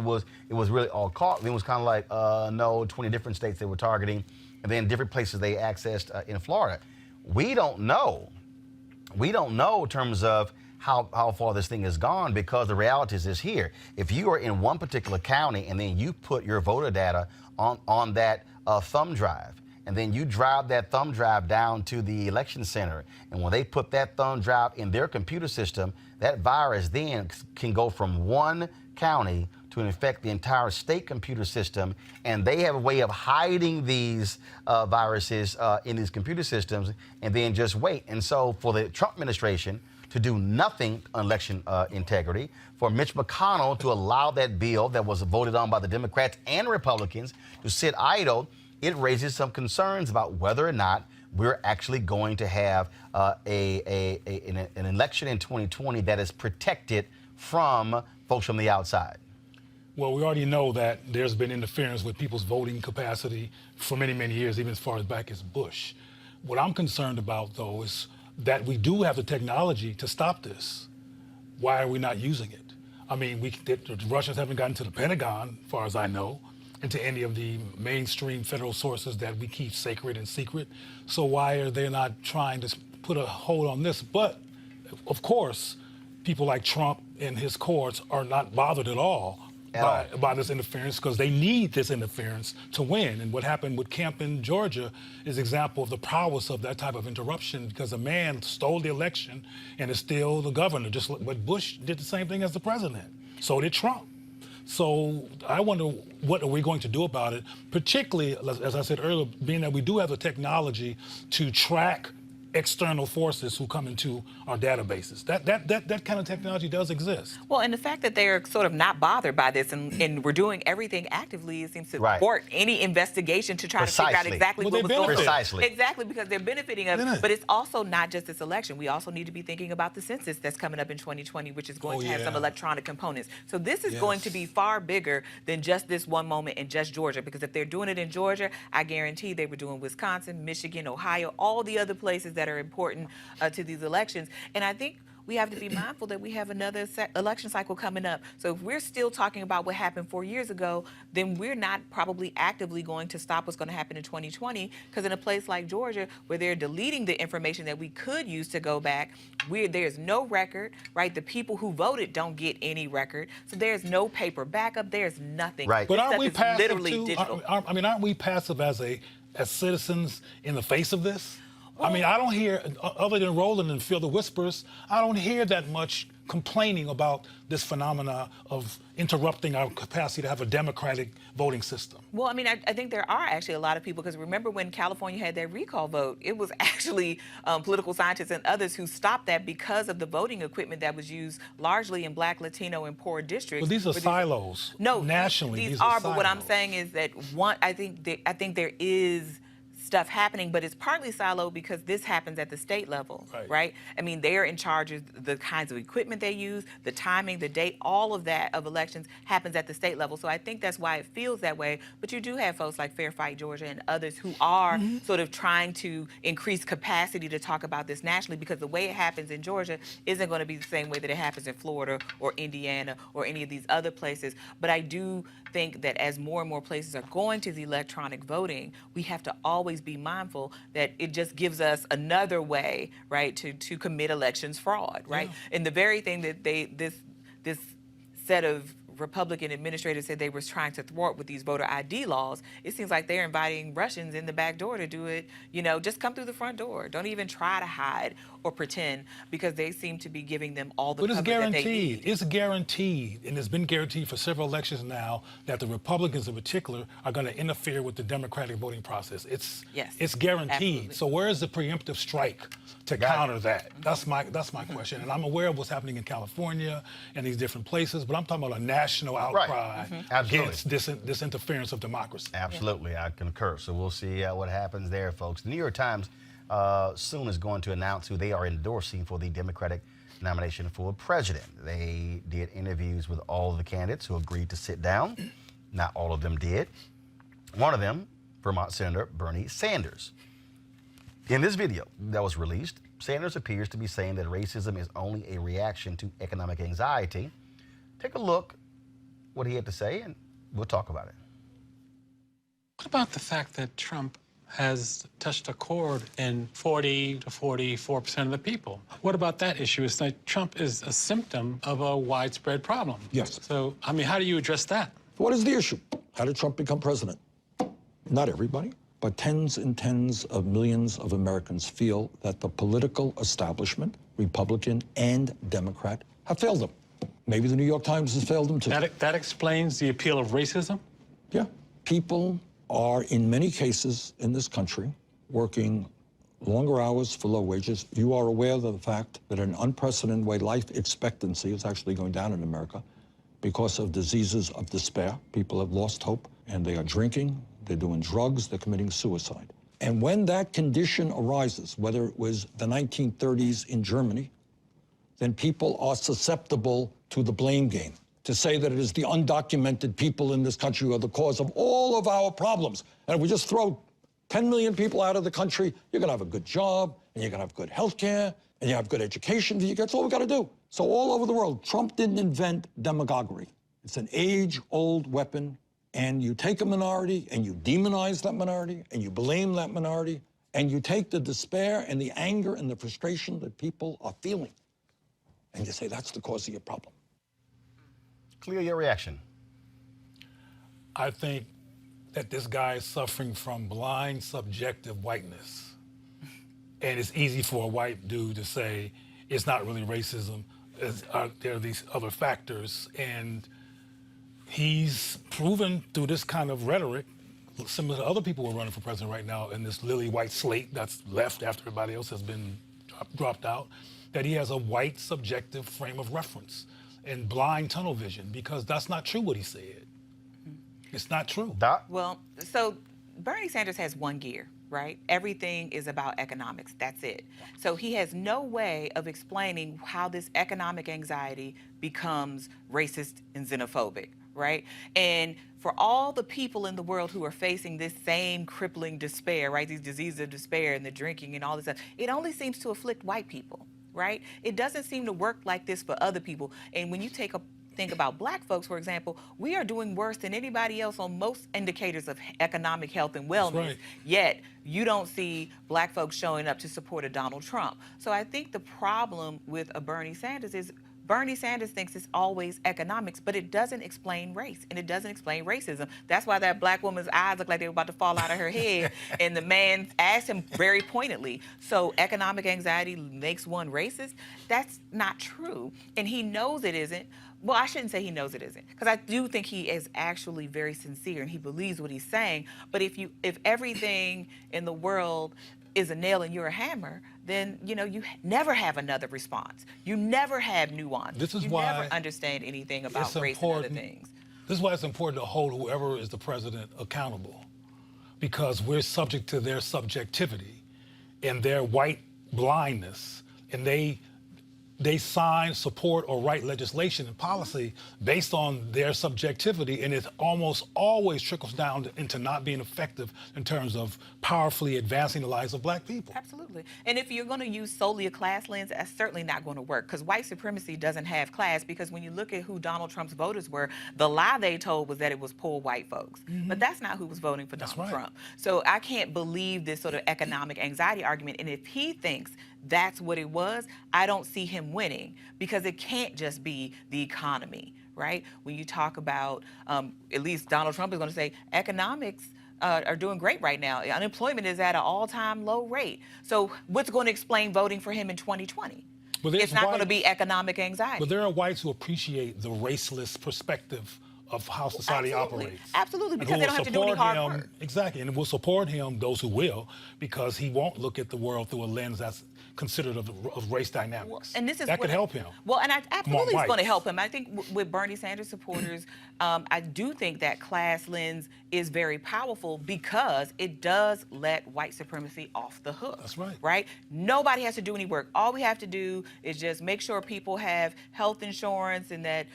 it was really all caught. It was kind of like no, 20 different states they were targeting, and then different places they accessed in Florida. We don't know in terms of how far this thing has gone, because the reality is this here. If you are in one particular county and then you put your voter data on that thumb drive, and then you drive that thumb drive down to the election center, and when they put that thumb drive in their computer system, that virus then can go from one county to infect the entire state computer system, and they have a way of hiding these viruses in these computer systems and then just wait. And so for the Trump administration to do nothing on election integrity, for Mitch McConnell to allow that bill that was voted on by the Democrats and Republicans to sit idle, it raises some concerns about whether or not we're actually going to have an election in 2020 that is protected from folks from the outside. Well, we already know that there's been interference with people's voting capacity for many, many years, even as far as back as Bush. What I'm concerned about, though, is that we do have the technology to stop this. Why are we not using it? I mean, the Russians haven't gotten to the Pentagon, as far as I know, and to any of the mainstream federal sources that we keep sacred and secret. So why are they not trying to put a hold on this? But, of course, people like Trump and his courts are not bothered at all by this interference, because they need this interference to win. And what happened with Kemp in Georgia is an example of the prowess of that type of interruption, because a man stole the election and is still the governor, just like Bush did the same thing as the president. So did Trump. So I wonder, what are we going to do about it, particularly, as I said earlier, being that we do have the technology to track external forces who come into our databases. That kind of technology does exist. Well, and the fact that they're sort of not bothered by this and we're doing everything actively, it seems to Right. thwart any investigation to try to figure out Precisely. exactly Well, what they was going on. benefit. Precisely. Exactly, because they're benefiting of it. But it's also not just this election. We also need to be thinking about the census that's coming up in 2020, which is going to have some electronic components. So this is going to be far bigger than just this one moment in just Georgia, because if they're doing it in Georgia, I guarantee they were doing Wisconsin, Michigan, Ohio, all the other places that are important to these elections. And I think we have to be mindful that we have another election cycle coming up. So if we're still talking about what happened 4 years ago, then we're not probably actively going to stop what's going to happen in 2020, because in a place like Georgia, where they're deleting the information that we could use to go back, there's no record, right? The people who voted don't get any record. So there's no paper backup. There's nothing. Right. But This aren't stuff we is passive literally too? digital. I mean, aren't we passive as citizens in the face of this? I mean, I don't hear, other than Roland and feel the whispers, I don't hear that much complaining about this phenomena of interrupting our capacity to have a democratic voting system. Well, I mean, I think there are actually a lot of people, because remember when California had that recall vote, it was actually political scientists and others who stopped that because of the voting equipment that was used largely in Black, Latino, and poor districts. But these are where silos. No, nationally, these are But what I'm silos. saying is that I think there is stuff happening, but it's partly siloed because this happens at the state level, right? I mean, they're in charge of the kinds of equipment they use, the timing, the date, all of that of elections happens at the state level. So I think that's why it feels that way. But you do have folks like Fair Fight Georgia and others who are sort of trying to increase capacity to talk about this nationally, because the way it happens in Georgia isn't going to be the same way that it happens in Florida or Indiana or any of these other places. But I do think that as more and more places are going to the electronic voting, we have to always be mindful that it just gives us another way, right, to commit elections fraud, right? And the very thing that this set of Republican administrators said they were trying to thwart with these voter ID laws, it seems like they're inviting Russians in the back door to do it. You know, just come through the front door. Don't even try to hide or pretend, because they seem to be giving them all the cover that they need. It's guaranteed, and it's been guaranteed for several elections now, that the Republicans in particular are going to interfere with the democratic voting process. It's guaranteed. Absolutely. So where is the preemptive strike to counter that? That's my question. And I'm aware of what's happening in California and these different places, but I'm talking about a national outcry against this interference of democracy. Absolutely, I concur. So we'll see what happens there, folks. The New York Times soon is going to announce who they are endorsing for the Democratic nomination for president. They did interviews with all of the candidates who agreed to sit down. Not all of them did. One of them, Vermont Senator Bernie Sanders. In this video that was released, Sanders appears to be saying that racism is only a reaction to economic anxiety. Take a look what he had to say, and we'll talk about it. What about the fact that Trump has touched a chord in 40 to 44% of the people? What about that issue? It's like Trump is a symptom of a widespread problem. Yes. So, I mean, how do you address that? What is the issue? How did Trump become president? Not everybody, but tens and tens of millions of Americans feel that the political establishment, Republican and Democrat, have failed them. Maybe the New York Times has failed them too. That explains the appeal of racism? Yeah. People are, in many cases in this country, working longer hours for low wages. You are aware of the fact that in an unprecedented way, life expectancy is actually going down in America because of diseases of despair. People have lost hope, and they are drinking, they're doing drugs, they're committing suicide. And when that condition arises, whether it was the 1930s in Germany, then people are susceptible to the blame game, to say that it is the undocumented people in this country who are the cause of all of our problems. And if we just throw 10 million people out of the country, you're gonna have a good job, and you're gonna have good health care, and you have good education. That's all we gotta do. So all over the world, Trump didn't invent demagoguery. It's an age-old weapon, and you take a minority, and you demonize that minority, and you blame that minority, and you take the despair and the anger and the frustration that people are feeling, and you say that's the cause of your problem. Clear your reaction. I think that this guy is suffering from blind subjective whiteness. And it's easy for a white dude to say it's not really racism. there are these other factors, and he's proven through this kind of rhetoric, similar to other people who are running for president right now in this lily white slate that's left after everybody else has been dropped out, that he has a white subjective frame of reference and blind tunnel vision, because that's not true what he said. It's not true. Doc? Well, so Bernie Sanders has one gear, right? Everything is about economics. That's it. So he has no way of explaining how this economic anxiety becomes racist and xenophobic, right? And for all the people in the world who are facing this same crippling despair, right? These diseases of despair and the drinking and all this stuff, it only seems to afflict white people, right? It doesn't seem to work like this for other people. And when you think about black folks, for example, we are doing worse than anybody else on most indicators of economic health and wellness. Right. Yet you don't see black folks showing up to support a Donald Trump. So I think the problem with a Bernie Sanders is Bernie Sanders thinks it's always economics, but it doesn't explain race and it doesn't explain racism. That's why that black woman's eyes look like they were about to fall out of her head. And the man asked him very pointedly, so economic anxiety makes one racist? That's not true. And he knows it isn't. Well, I shouldn't say he knows it isn't, because I do think he is actually very sincere and he believes what he's saying. But if everything in the world is a nail and you're a hammer, then you never have another response. You never have nuance. This is you why never understand anything about race and other things. This is why it's important to hold whoever is the president accountable, because we're subject to their subjectivity and their white blindness, and they sign, support, or write legislation and policy based on their subjectivity, and it almost always trickles down into not being effective in terms of powerfully advancing the lives of black people. Absolutely. And if you're going to use solely a class lens, that's certainly not going to work, because white supremacy doesn't have class, because when you look at who Donald Trump's voters were, the lie they told was that it was poor white folks. But that's not who was voting for Donald Trump. So I can't believe this sort of economic anxiety argument. And if he thinks that's what it was, I don't see him winning, because it can't just be the economy, right? When you talk about, at least Donald Trump is going to say, economics are doing great right now. Unemployment is at an all-time low rate. So what's going to explain voting for him in 2020? It's not going to be economic anxiety. But there are whites who appreciate the raceless perspective of how society operates. Absolutely, because they don't have to do any hard work. Exactly, and will support him, those who will, because he won't look at the world through a lens that's considered of race dynamics. And this is that could help him. Well, and absolutely it's going to help him. I think with Bernie Sanders supporters, I do think that class lens is very powerful, because it does let white supremacy off the hook. That's right. Right? Nobody has to do any work. All we have to do is just make sure people have health insurance, and that,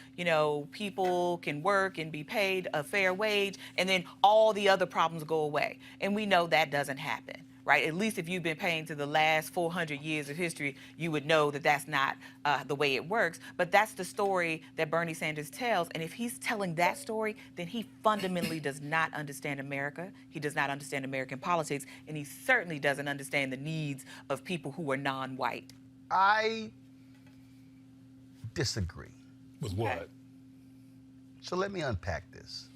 people can work and be paid a fair wage, and then all the other problems go away. And we know that doesn't happen. Right? At least if you've been paying to the last 400 years of history, you would know that that's not the way it works. But that's the story that Bernie Sanders tells. And if he's telling that story, then he fundamentally does not understand America. He does not understand American politics. And he certainly doesn't understand the needs of people who are non-white. I disagree. With what? So let me unpack this.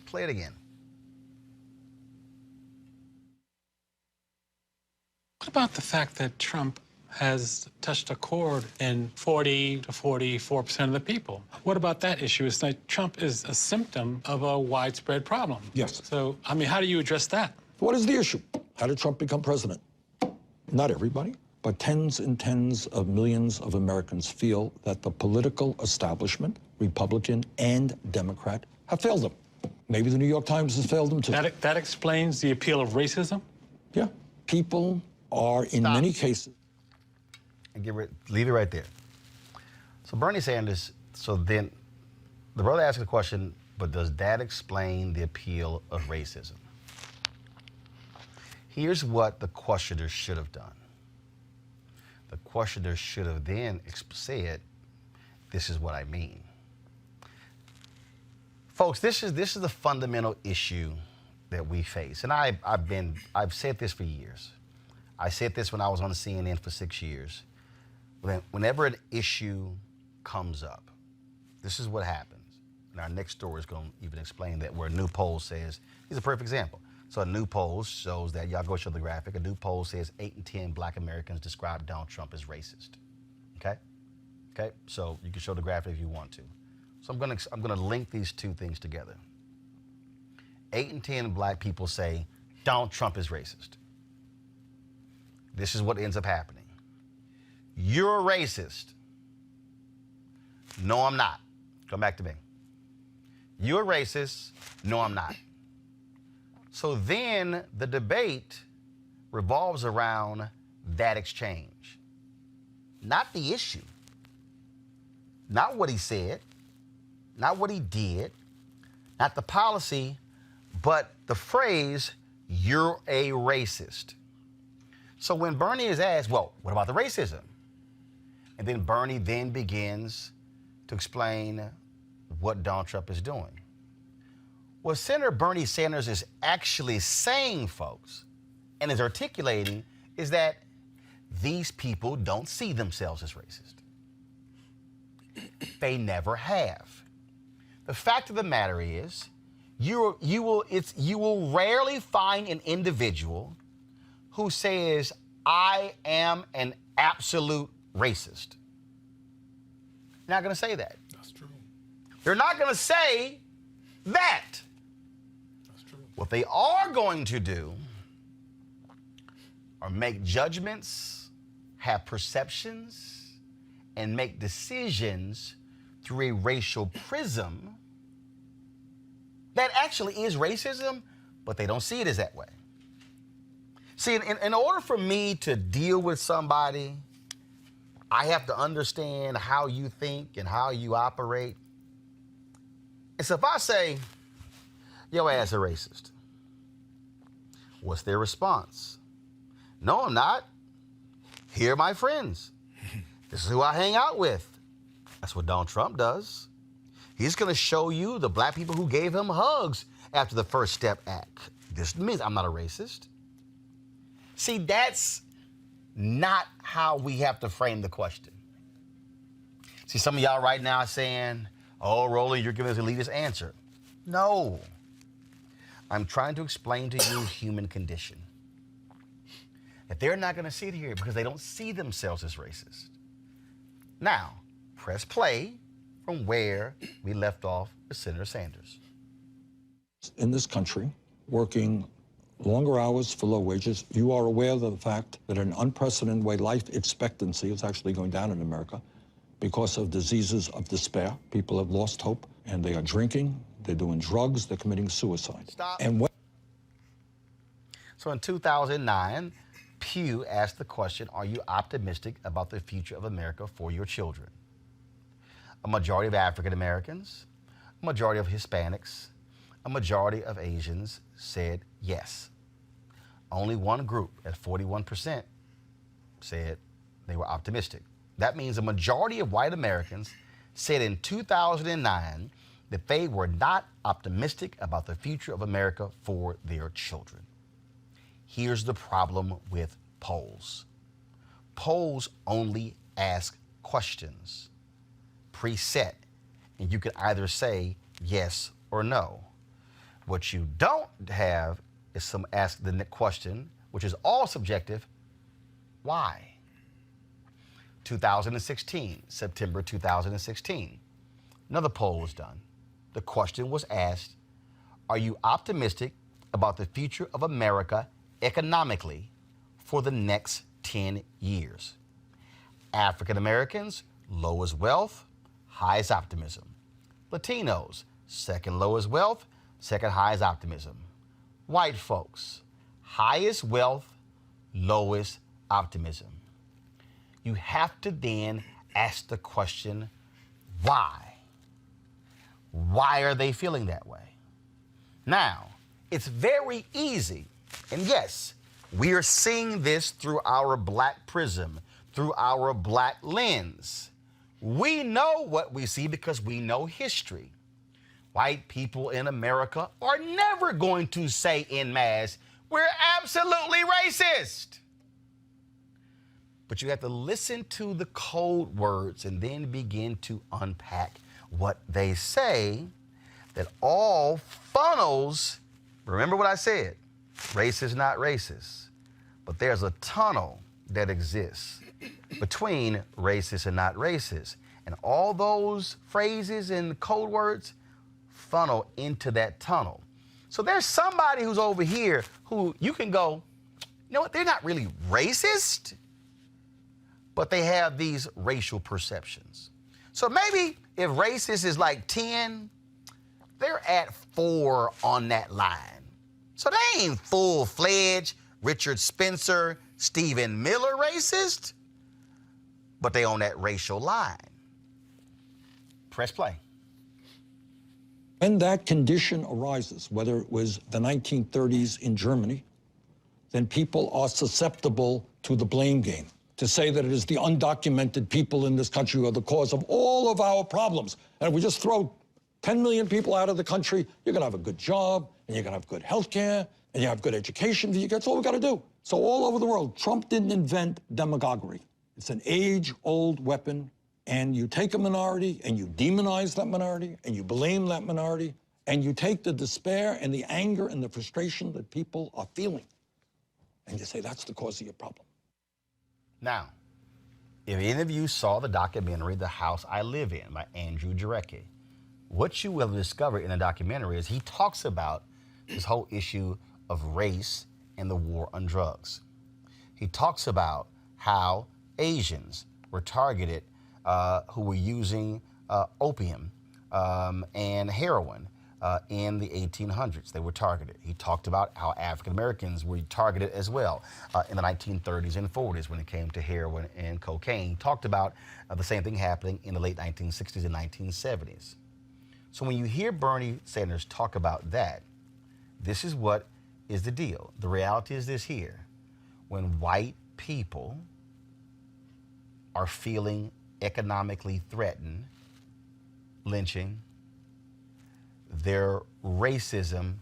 Play it again. What about the fact that Trump has touched a chord in 40 to 44% of the people? What about that issue? It's like Trump is a symptom of a widespread problem. Yes. So, how do you address that? What is the issue? How did Trump become president? Not everybody, but tens and tens of millions of Americans feel that the political establishment, Republican and Democrat, have failed them. Maybe the New York Times has failed them too. That explains the appeal of racism? Yeah. People are, in many cases... And leave it right there. So Bernie Sanders, so then the brother asked the question, but does that explain the appeal of racism? Here's what the questioner should have done. The questioner should have then said, this is what I mean. Folks, this is the fundamental issue that we face. And I've said this for years. I said this when I was on CNN for 6 years. Whenever an issue comes up, this is what happens. And our next story is going to even explain that, where a new poll says, here's a perfect example. So a new poll shows that, y'all go show the graphic, a new poll says 8 in 10 black Americans describe Donald Trump as racist, okay? Okay, so you can show the graphic if you want to. So I'm gonna link these two things together. 8 in 10 black people say Donald Trump is racist. This is what ends up happening. You're a racist. No, I'm not. Come back to me. You're a racist. No, I'm not. So then the debate revolves around that exchange. Not the issue. Not what he said. Not what he did. Not the policy, but the phrase, you're a racist. So when Bernie is asked, well, what about the racism? And then Bernie then begins to explain what Donald Trump is doing. What Senator Bernie Sanders is actually saying, folks, and is articulating, is that these people don't see themselves as racist. They never have. The fact of the matter is, you will rarely find an individual who says, I am an absolute racist. They're not going to say that. That's true. They're not going to say that. That's true. What they are going to do are make judgments, have perceptions, and make decisions through a racial prism that actually is racism, but they don't see it as that way. See, in order for me to deal with somebody, I have to understand how you think and how you operate. And so if I say, your ass a racist, what's their response? No, I'm not. Here are my friends. This is who I hang out with. That's what Donald Trump does. He's going to show you the black people who gave him hugs after the First Step Act. This means I'm not a racist. See, that's not how we have to frame the question. See, some of y'all right now are saying, oh, Roland, you're giving us an elitist answer. No. I'm trying to explain to you human condition. That they're not going to see it here because they don't see themselves as racist. Now, press play from where we left off with Senator Sanders. In this country, working longer hours for low wages, you are aware of the fact that in an unprecedented way, life expectancy is actually going down in America because of diseases of despair. People have lost hope, and they are drinking, they're doing drugs, they're committing suicide. Stop. And So in 2009, Pew asked the question, are you optimistic about the future of America for your children? A majority of African Americans, a majority of Hispanics, a majority of Asians said yes. Only one group at 41% said they were optimistic. That means a majority of white Americans said in 2009 that they were not optimistic about the future of America for their children. Here's the problem with polls. Polls only ask questions, preset, and you can either say yes or no. What you don't have is some ask the question, which is all subjective, why? 2016, September 2016, another poll was done. The question was asked, are you optimistic about the future of America economically for the next 10 years? African Americans, lowest wealth, highest optimism. Latinos, second lowest wealth, second highest optimism. White folks, highest wealth, lowest optimism. You have to then ask the question, why? Why are they feeling that way? Now, it's very easy, and yes, we are seeing this through our black prism, through our black lens. We know what we see because we know history. White people in America are never going to say en masse, we're absolutely racist. But you have to listen to the code words and then begin to unpack what they say, that all funnels, remember what I said, race is not racist, but there's a tunnel that exists between racist and not racist. And all those phrases and code words funnel into that tunnel. So there's somebody who's over here who you can go, you know what, they're not really racist, but they have these racial perceptions. So maybe if racist is like 10, they're at 4 on that line. So they ain't full-fledged Richard Spencer, Stephen Miller racist, but they on that racial line. Press play. When that condition arises, whether it was the 1930s in Germany, then people are susceptible to the blame game, to say that it is the undocumented people in this country who are the cause of all of our problems. And if we just throw 10 million people out of the country, you're going to have a good job, and you're going to have good health care, and you have good education. That's all we got to do. So all over the world, Trump didn't invent demagoguery. It's an age-old weapon, and you take a minority, and you demonize that minority, and you blame that minority, and you take the despair and the anger and the frustration that people are feeling, and you say, that's the cause of your problem. Now, if any of you saw the documentary, The House I Live In, by Andrew Jarecki, what you will discover in the documentary is he talks about this whole issue of race and the war on drugs. He talks about how Asians were targeted who were using opium and heroin in the 1800s. They were targeted. He talked about how African Americans were targeted as well in the 1930s and 40s when it came to heroin and cocaine. He talked about the same thing happening in the late 1960s and 1970s. So when you hear Bernie Sanders talk about that, this is what is the deal. The reality is this here. When white people are feeling economically threatened, lynching, their racism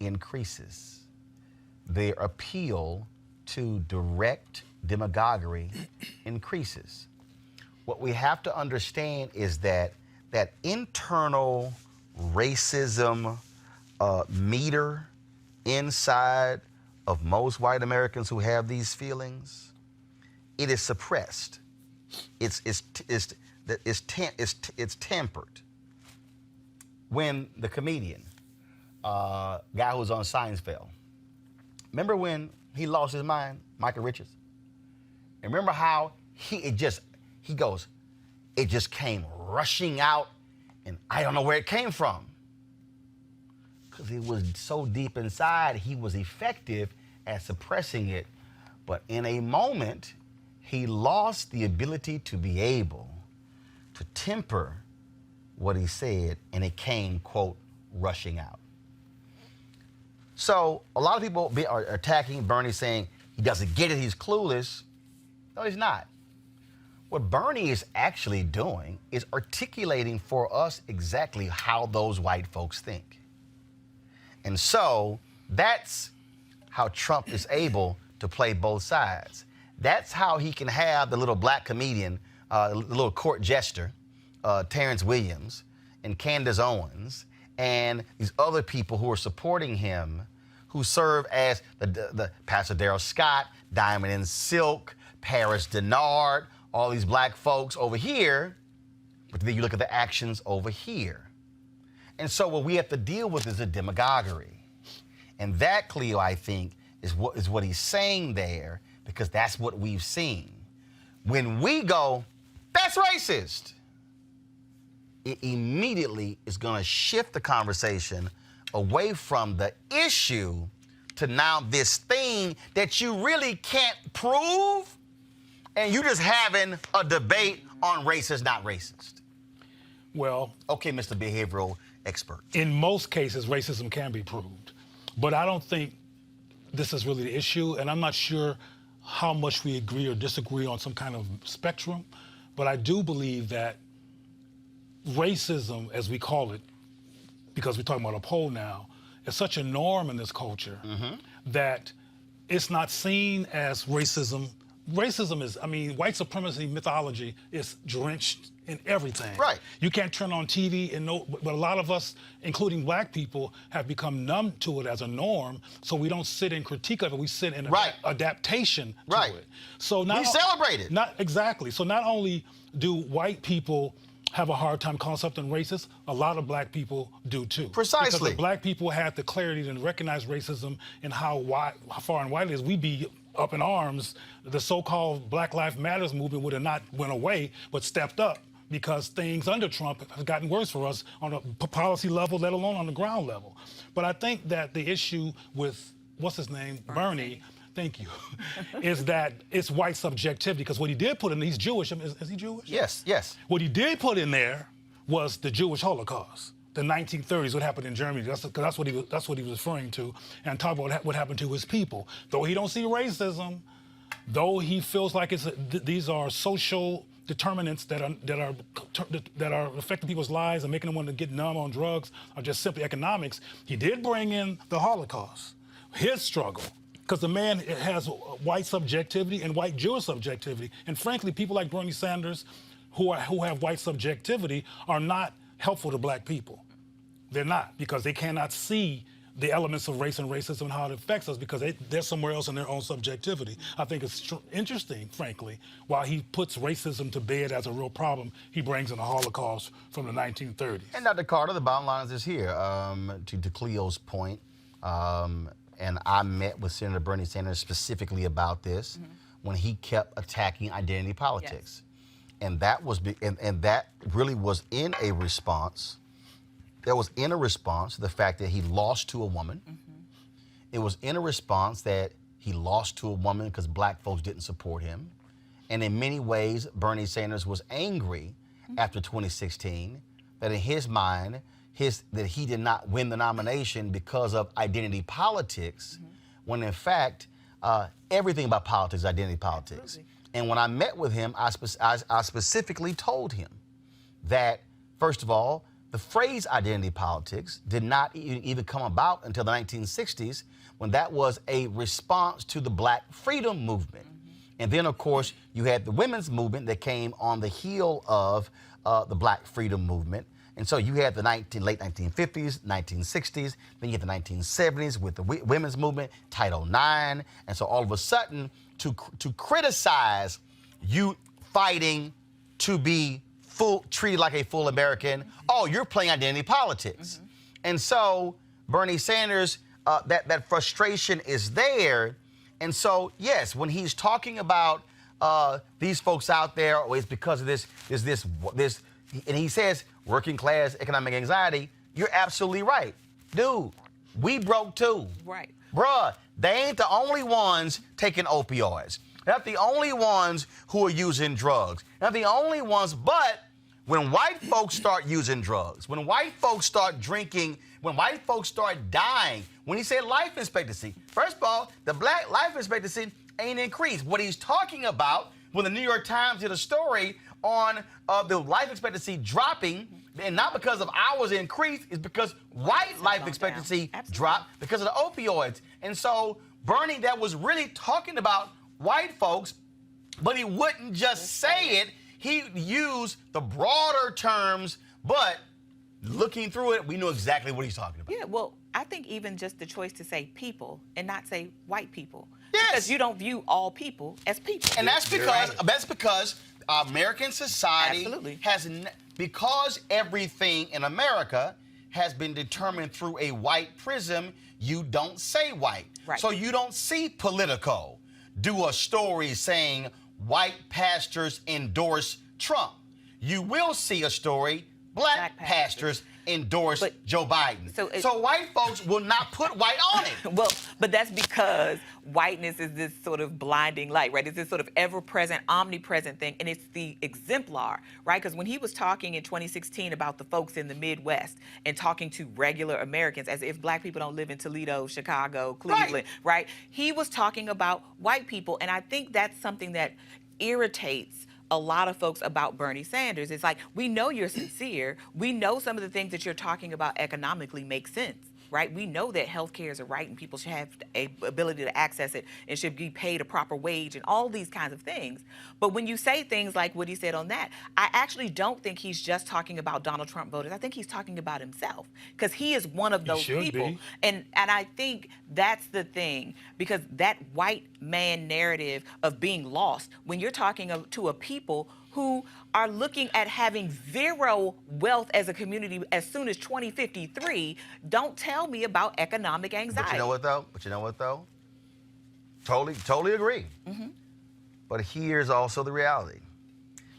increases. Their appeal to direct demagoguery increases. What we have to understand is that that internal racism meter inside of most white Americans who have these feelings, it is suppressed. It's tempered. When the comedian, guy who was on Seinfeld, remember when he lost his mind, Michael Richards? And remember how it just came rushing out, and I don't know where it came from. Because it was so deep inside, he was effective at suppressing it. But in a moment, he lost the ability to be able to temper what he said, and it came, quote, rushing out. So a lot of people are attacking Bernie, saying he doesn't get it, he's clueless. No, he's not. What Bernie is actually doing is articulating for us exactly how those white folks think. And so that's how Trump is able to play both sides. That's how he can have the little black comedian, the little court jester, Terrence Williams and Candace Owens, and these other people who are supporting him, who serve as the Pastor Darrell Scott, Diamond and Silk, Paris Denard, all these black folks over here, but then you look at the actions over here. And so what we have to deal with is a demagoguery. And that, Cleo, I think, is what he's saying there, because that's what we've seen. When we go, that's racist, it immediately is going to shift the conversation away from the issue to now this thing that you really can't prove, and you just having a debate on racist, not racist. Well, okay, Mr. Behavioral Expert. In most cases, racism can be proved. But I don't think this is really the issue, and I'm not sure how much we agree or disagree on some kind of spectrum, but I do believe that racism, as we call it, because we're talking about a poll now, is such a norm in this culture that it's not seen as racism. Racism is, white supremacy mythology is drenched in everything. Right. You can't turn on TV and know, but a lot of us, including black people, have become numb to it as a norm, so we don't sit in critique of it, we sit in adaptation to it. So now we celebrate it. Not exactly. So not only do white people have a hard time calling something racist, a lot of black people do too. Precisely. Because if black people had the clarity to recognize racism and how far and wide it is, we'd be up in arms. The so-called Black Lives Matters movement would have not went away, but stepped up because things under Trump have gotten worse for us on a policy level, let alone on the ground level. But I think that the issue with, what's his name, Bernie, thank you, is that it's white subjectivity, because what he did put in, he's Jewish, is he Jewish? Yes, yes. What he did put in there was the Jewish Holocaust, the 1930s, what happened in Germany. That's what he was referring to, and talk about what happened to his people. Though he don't see racism, though he feels like these are social determinants that are affecting people's lives and making them want to get numb on drugs, or just simply economics. He did bring in the Holocaust, his struggle. Because the man has white subjectivity and white Jewish subjectivity. And frankly, people like Bernie Sanders who have white subjectivity are not helpful to black people. They're not, because they cannot see the elements of race and racism and how it affects us, because they're somewhere else in their own subjectivity. I think it's interesting, frankly, while he puts racism to bed as a real problem, he brings in the Holocaust from the 1930s. And Dr. Carter, the bottom line is here, to Cleo's point, and I met with Senator Bernie Sanders specifically about this when he kept attacking identity politics. Yes. And that was, and that really was in a response. That was in a response to the fact that he lost to a woman. It was in a response that he lost to a woman because black folks didn't support him. And in many ways, Bernie Sanders was angry after 2016 that in his mind, that he did not win the nomination because of identity politics, when in fact, everything about politics is identity politics. Absolutely. And when I met with him, I specifically told him that, first of all, the phrase identity politics did not even come about until the 1960s, when that was a response to the Black freedom movement. And then, of course, you had the women's movement that came on the heel of the Black freedom movement. And so you had the late 1950s, 1960s, then you had the 1970s with the women's movement, Title IX. And so all of a sudden, to criticize you fighting to be treated like a full American, oh, you're playing identity politics. And so Bernie Sanders, that frustration is there. And so, yes, when he's talking about these folks out there, oh, it's because of this, and he says working class economic anxiety, you're absolutely right. Dude, we broke too. Right. Bruh, they ain't the only ones taking opioids. They're not the only ones who are using drugs. They're not the only ones, but when white folks start using drugs, when white folks start drinking, when white folks start dying, when he said life expectancy, first of all, the black life expectancy ain't increased. What he's talking about, when the New York Times did a story on the life expectancy dropping, and not because of ours increased, it's because white life expectancy dropped because of the opioids. And so Bernie, that was really talking about white folks, but he wouldn't just say it. He used the broader terms, but looking through it, we knew exactly what he's talking about. Yeah, well, I think even just the choice to say people and not say white people. Yes. Because you don't view all people as people. And that's because American society has, because everything in America has been determined through a white prism, you don't say white. Right. So you don't see Politico do a story saying white pastors endorse Trump. You will see a story, black pastors endorse Joe Biden. So white folks will not put white on it. Well, but that's because whiteness is this sort of blinding light, right? It's this sort of ever-present, omnipresent thing, and it's the exemplar, right? Because when he was talking in 2016 about the folks in the Midwest and talking to regular Americans as if black people don't live in Toledo, Chicago, Cleveland, right? He was talking about white people, and I think that's something that irritates a lot of folks about Bernie Sanders. It's like, we know you're sincere. We know some of the things that you're talking about economically make sense, right? We know that healthcare is a right and people should have a ability to access it and should be paid a proper wage and all these kinds of things. But when you say things like what he said on that, I actually don't think he's just talking about Donald Trump voters. I think he's talking about himself, because he is one of those people. And I think that's the thing, because that white man narrative of being lost, when you're talking to a people who are looking at having zero wealth as a community as soon as 2053 don't tell me about economic anxiety. But you know what though? Totally agree. But here's also the reality.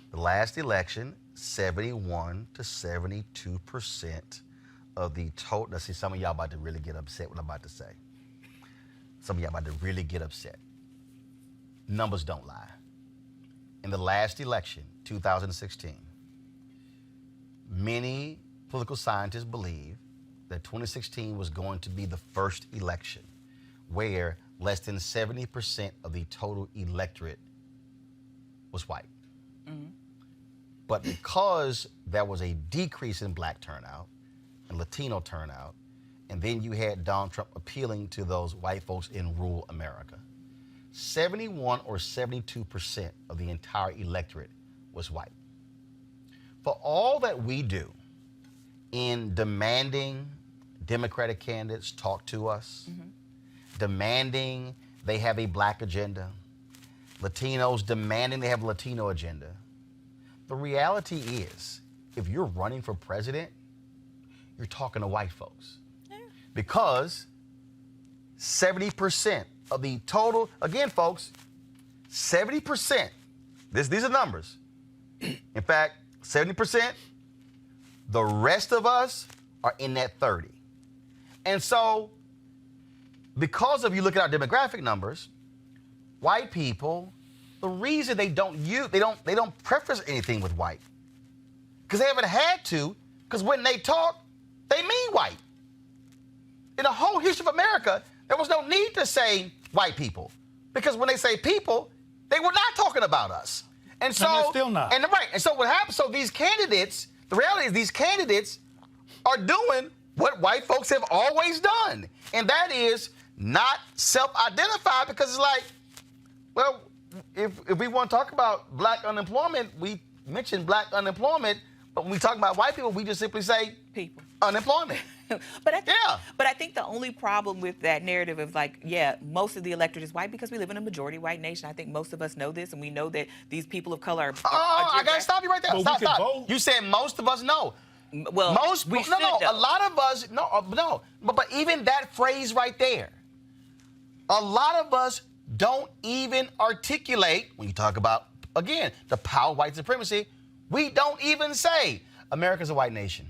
The last election, 71 to 72% of the total. Now, see, some of y'all about to really get upset what I'm about to say. Some of y'all about to really get upset. Numbers don't lie. In the last election, 2016, many political scientists believe that 2016 was going to be the first election where less than 70% of the total electorate was white. But because there was a decrease in black turnout and Latino turnout, and then you had Donald Trump appealing to those white folks in rural America, 71 or 72% of the entire electorate was white. For all that we do in demanding Democratic candidates talk to us, demanding they have a black agenda, Latinos demanding they have a Latino agenda, the reality is, if you're running for president, you're talking to white folks. Because 70% of the total, again, folks, 70%, these are numbers. In fact, 70%, the rest of us are in that 30. And so, because of you look at our demographic numbers, white people, the reason they don't preface anything with white, because they haven't had to, because when they talk, they mean white. In the whole history of America, there was no need to say white people, because when they say people, they were not talking about us. And so, they're still not. And right. And so what happens? So these candidates, the reality is these candidates are doing what white folks have always done, and that is not self-identify, because it's like, well, if we want to talk about black unemployment, we mention black unemployment, but when we talk about white people, we just simply say people. Unemployment. But I think the only problem with that narrative of like, yeah, most of the electorate is white because we live in a majority white nation. I think most of us know this, and we know that these people of color are I gotta stop you right there. But Stop. You said most of us know. Well, we should know. A lot of us no. But even that phrase right there, a lot of us don't even articulate when you talk about, again, the power of white supremacy. We don't even say America's a white nation.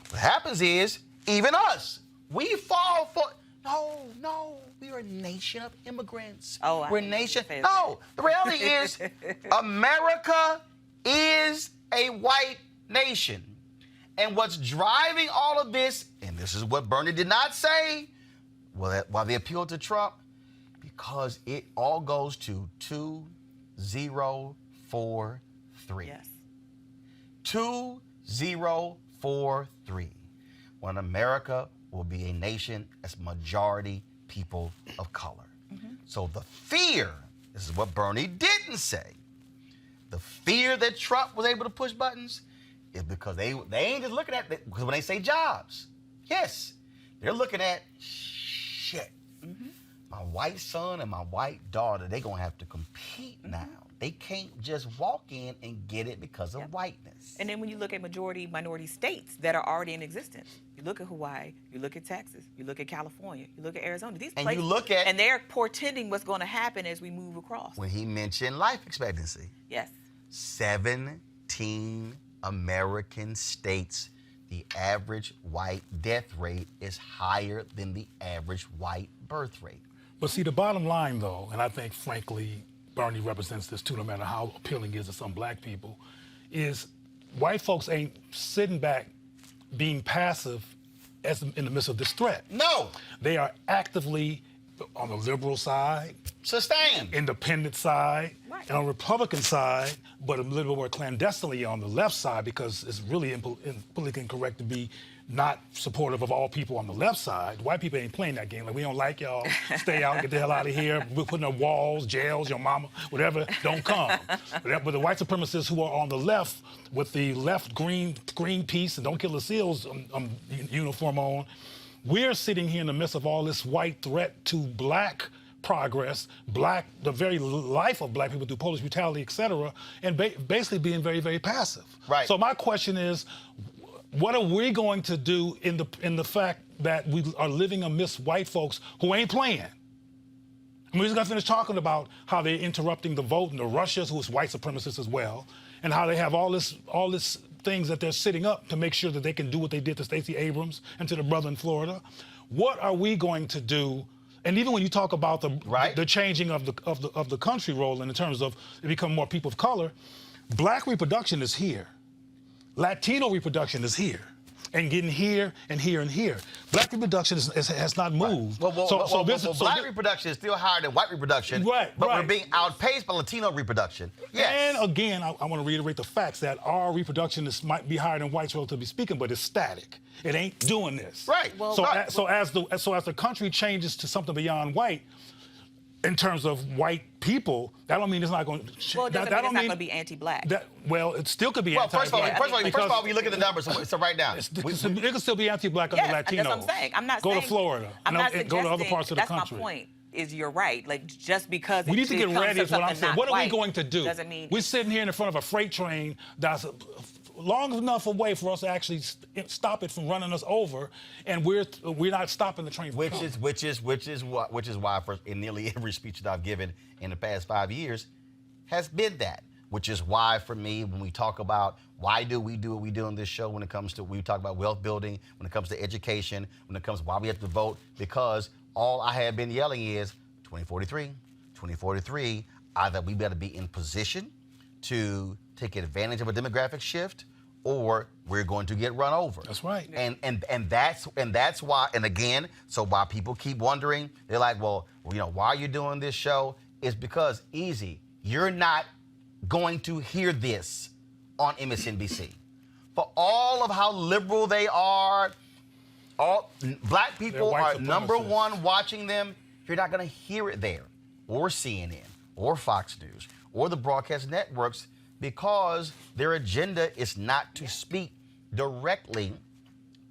What happens is, even us, we fall for, no, we are a nation of immigrants. Oh, we're a nation. No, the reality is, America is a white nation. And what's driving all of this, and this is what Bernie did not say, while they appealed to Trump, because it all goes to 2043. Yes. 2043, when America will be a nation as majority people of color. So the fear, this is what Bernie didn't say, the fear that Trump was able to push buttons is because they ain't just looking at it, because when they say jobs, yes, they're looking at shit. My white son and my white daughter, they're gonna have to compete now. They can't just walk in and get it because of whiteness. And then when you look at majority minority states that are already in existence, you look at Hawaii, you look at Texas, you look at California, you look at Arizona. These and places, you look at, and they're portending what's going to happen as we move across. When he mentioned life expectancy, Yes. 17 American states, the average white death rate is higher than the average white birth rate. But see, the bottom line, though, and I think, frankly, Bernie represents this too, no matter how appealing it is to some black people, is white folks ain't sitting back being passive in the midst of this threat. No. They are actively on the liberal side, Sustained. independent side, Right. and on the Republican side, but a little more clandestinely on the left side, because it's really politically incorrect to be not supportive of all people on the left side. White people ain't playing that game. Like, we don't like y'all. Stay out, get the hell out of here. We're putting up walls, jails, your mama, whatever, don't come. But the white supremacists who are on the left with the left Greenpeace and Don't Kill the Seals uniform on, we're sitting here in the midst of all this white threat to black progress, the very life of black people through police brutality, et cetera, and basically being very, very passive. Right. So my question is, what are we going to do in the fact that we are living amidst white folks who ain't playing? I mean, we just got to finish talking about how they're interrupting the vote, and the Russians, who's white supremacists as well, and how they have all this things that they're sitting up to make sure that they can do what they did to Stacey Abrams and to the brother in Florida. What are we going to do? And even when you talk about the changing of the country, Roland, in terms of it becoming more people of color, black reproduction is here. Latino reproduction is here. And getting here and here and here. Black reproduction has not moved. Right. Black reproduction is still higher than white reproduction. But we're being outpaced by Latino reproduction. Yes. And again, I want to reiterate the facts that our reproduction might be higher than whites, relatively speaking, but it's static. It ain't doing this. Right. So as the country changes to something beyond white, in terms of white people, that don't mean it's not going to. Well, it doesn't mean it's not going to be anti-black. Well, it still could be anti-black. First of all, when you look at the numbers, so right now, it can still be anti-black under Latinos. That's what I'm saying. I'm not go saying, to Florida. I'm not go to other parts of the country. That's my point. Is you're right. Like just because we need to get ready is what I'm saying. What are we going to do? Doesn't mean we're sitting here in front of a freight train that's long enough away for us to actually stop it from running us over, and we're not stopping the train. Which is why in nearly every speech that I've given in the past 5 years has been that. Which is why for me, when we talk about why do we do what we do on this show, when it comes to we talk about wealth building, when it comes to education, when it comes to why we have to vote, because all I have been yelling is 2043, either we better be in position to take advantage of a demographic shift, or we're going to get run over. That's right. And that's why. And again, so why people keep wondering, they're like, well, why are you doing this show? It's because you're not going to hear this on MSNBC. For all of how liberal they are, all black people are number one watching them. You're not going to hear it there, or CNN, or Fox News, or the broadcast networks, because their agenda is not to speak directly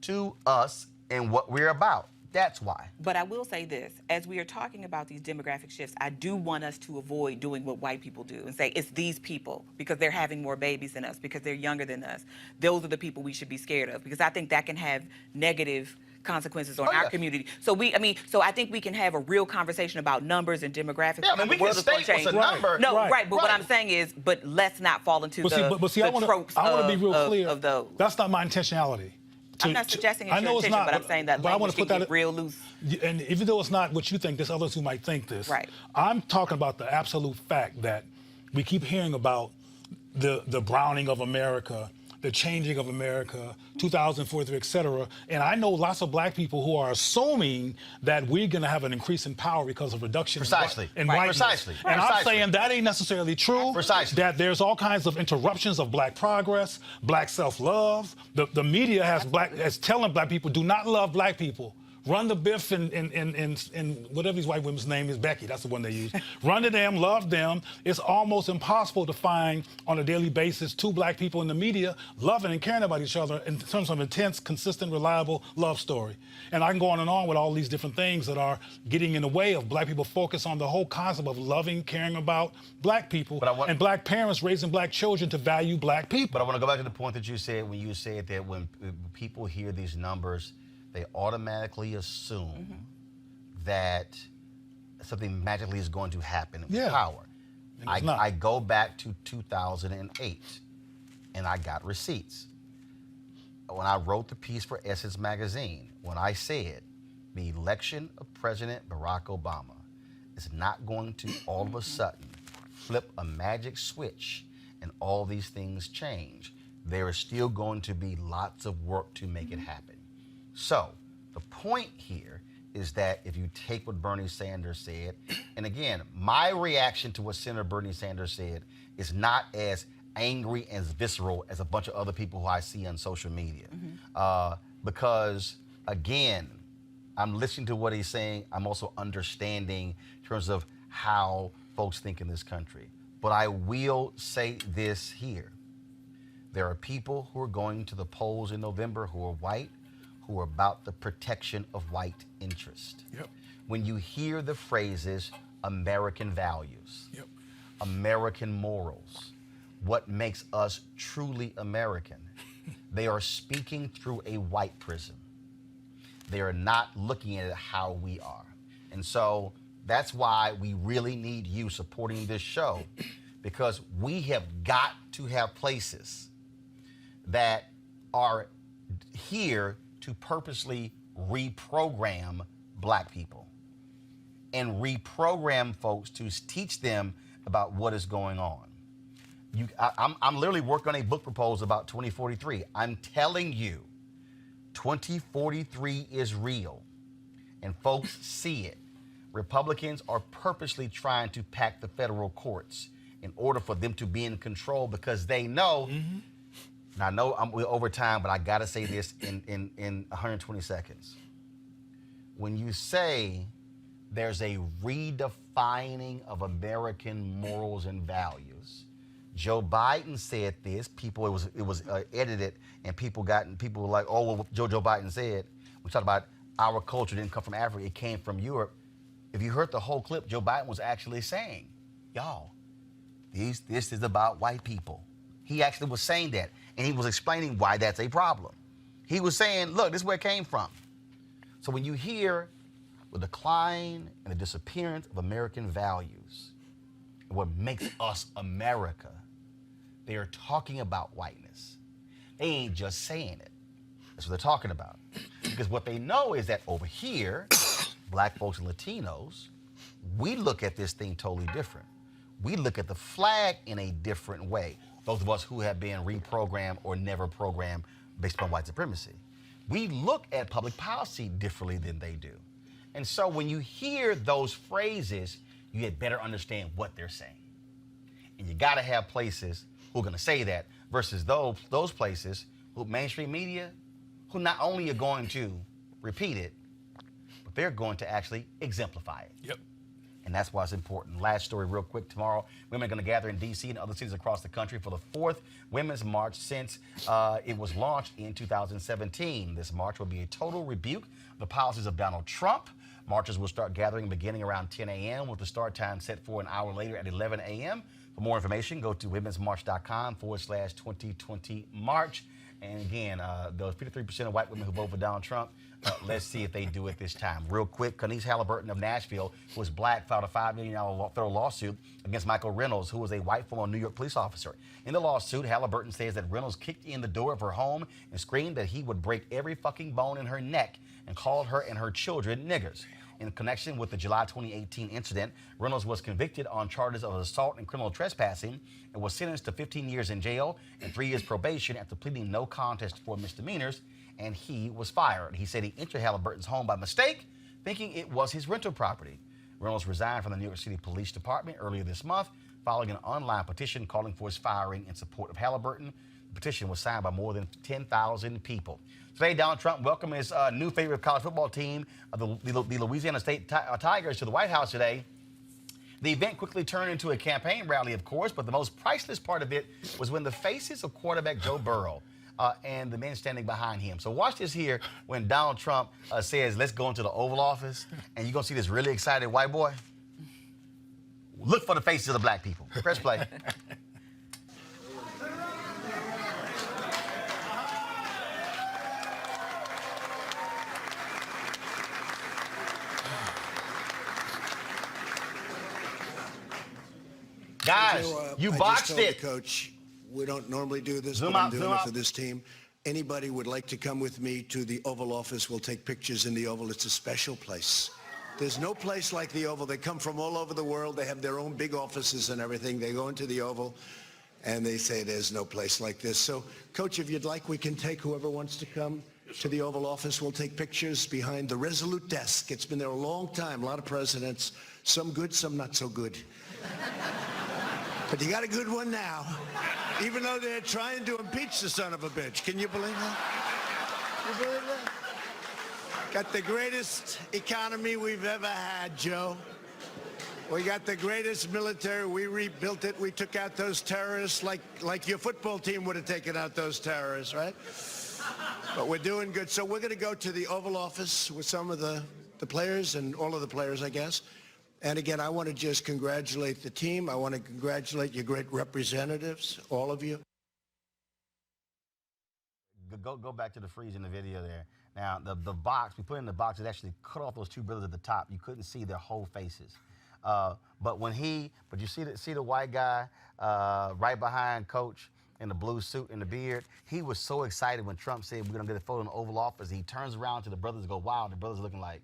to us and what we're about. That's why. But I will say this, as we are talking about these demographic shifts, I do want us to avoid doing what white people do and say it's these people because they're having more babies than us, because they're younger than us. Those are the people we should be scared of, because I think that can have negative consequences on our community. So I think we can have a real conversation about numbers and demographics. Yeah, we can state what's a number. No, right. But what I'm saying is, but let's not fall into the tropes I want to be real clear. Of those. That's not my intentionality. I'm not suggesting it's your intention, but I'm saying that language can get real loose. And even though it's not what you think, there's others who might think this. Right. I'm talking about the absolute fact that we keep hearing about the browning of America, the changing of America, 2043, et cetera. And I know lots of black people who are assuming that we're going to have an increase in power because of reduction in whiteness. Precisely. And I'm saying that ain't necessarily true. Precisely. That there's all kinds of interruptions of black progress, black self-love. The media has telling black people, do not love black people. Run the Biff and whatever these white women's name is, Becky, that's the one they use. Run to them, love them. It's almost impossible to find on a daily basis two black people in the media loving and caring about each other in terms of intense, consistent, reliable love story. And I can go on and on with all these different things that are getting in the way of black people focus on the whole concept of loving, caring about black people, and black parents raising black children to value black people. But I want to go back to the point that you said when you said that when people hear these numbers, they automatically assume that something magically is going to happen with power. I go back to 2008, and I got receipts. When I wrote the piece for Essence magazine, when I said the election of President Barack Obama is not going to all of a sudden flip a magic switch and all these things change, there is still going to be lots of work to make it happen. So the point here is that if you take what Bernie Sanders said, and again, my reaction to what Senator Bernie Sanders said is not as angry and as visceral as a bunch of other people who I see on social media. Because again, I'm listening to what he's saying. I'm also understanding in terms of how folks think in this country. But I will say this here. There are people who are going to the polls in November who are white, who are about the protection of white interest. when you hear the phrases American values, Yep. American morals, what makes us truly American, they are speaking through a white prism. They are not looking at it how we are. And so that's why we really need you supporting this show, because we have got to have places that are here to purposely reprogram black people and reprogram folks to teach them about what is going on. I'm literally working on a book proposal about 2043. I'm telling you, 2043 is real, and folks see it. Republicans are purposely trying to pack the federal courts in order for them to be in control, because they know. And I know we're over time, but I gotta say this in 120 seconds. When you say there's a redefining of American morals and values, Joe Biden said this. It was edited, and people were like, oh, well, what Joe Biden said. We talked about our culture didn't come from Africa; it came from Europe. If you heard the whole clip, Joe Biden was actually saying, y'all, this is about white people. He actually was saying that, and he was explaining why that's a problem. He was saying, look, this is where it came from. So when you hear the decline and the disappearance of American values, and what makes us America, they are talking about whiteness. They ain't just saying it. That's what they're talking about. Because what they know is that over here, black folks and Latinos, we look at this thing totally different. We look at the flag in a different way. Those of us who have been reprogrammed or never programmed based upon white supremacy. We look at public policy differently than they do. And so when you hear those phrases, you had better understand what they're saying. And you gotta have places who are gonna say that versus those places who mainstream media, who not only are going to repeat it, but they're going to actually exemplify it. Yep. And that's why it's important. Last story real quick. Tomorrow, women are going to gather in D.C. and other cities across the country for the 4th Women's March since it was launched in 2017. This march will be a total rebuke of the policies of Donald Trump. Marchers will start gathering beginning around 10 a.m. with the start time set for an hour later at 11 a.m. For more information, go to womensmarch.com/2020March. And again, those 53% of white women who vote for Donald Trump, let's see if they do it this time. Real quick, Cummings Halliburton of Nashville, who is black, filed a $5 million federal lawsuit against Michael Reynolds, who was a white former New York police officer. In the lawsuit, Halliburton says that Reynolds kicked in the door of her home and screamed that he would break every fucking bone in her neck and called her and her children niggers. In connection with the July 2018 incident, Reynolds was convicted on charges of assault and criminal trespassing and was sentenced to 15 years in jail and 3 years probation after pleading no contest for misdemeanors, and he was fired. He said he entered Halliburton's home by mistake, thinking it was his rental property. Reynolds resigned from the New York City Police Department earlier this month following an online petition calling for his firing in support of Halliburton. The petition was signed by more than 10,000 people. Today, Donald Trump welcomed his new favorite college football team, the Louisiana State Tigers, to the White House today. The event quickly turned into a campaign rally, of course, but the most priceless part of it was when the faces of quarterback Joe Burrow and the men standing behind him. So watch this here when Donald Trump says, let's go into the Oval Office, and you're going to see this really excited white boy. Look for the faces of the black people. Press play. Guys, you botched it. Coach, we don't normally do this, Zoom but out, I'm doing zoom it out. for this team. Anybody would like to come with me to the Oval Office, we'll take pictures in the Oval. It's a special place. There's no place like the Oval. They come from all over the world. They have their own big offices and everything. They go into the Oval, and they say there's no place like this. So, Coach, if you'd like, we can take whoever wants to come to the Oval Office. We'll take pictures behind the Resolute desk. It's been there a long time. A lot of presidents, some good, some not so good. But you got a good one now, even though they're trying to impeach the son of a bitch. Can you believe that? You believe that? Got the greatest economy we've ever had, Joe. We got the greatest military. We rebuilt it. We took out those terrorists like your football team would have taken out those terrorists, right? But we're doing good. So we're going to go to the Oval Office with some of the the players and all of the players, I guess. And again, I want to just congratulate the team. I want to congratulate your great representatives, all of you. Go back to the freeze in the video there. Now, the box, we put in the box, it actually cut off those two brothers at the top. You couldn't see their whole faces. But you see the white guy right behind Coach in the blue suit and the beard. He was so excited when Trump said we're gonna get a photo in the Oval Office. He turns around to the brothers and go, wow, the brothers looking like,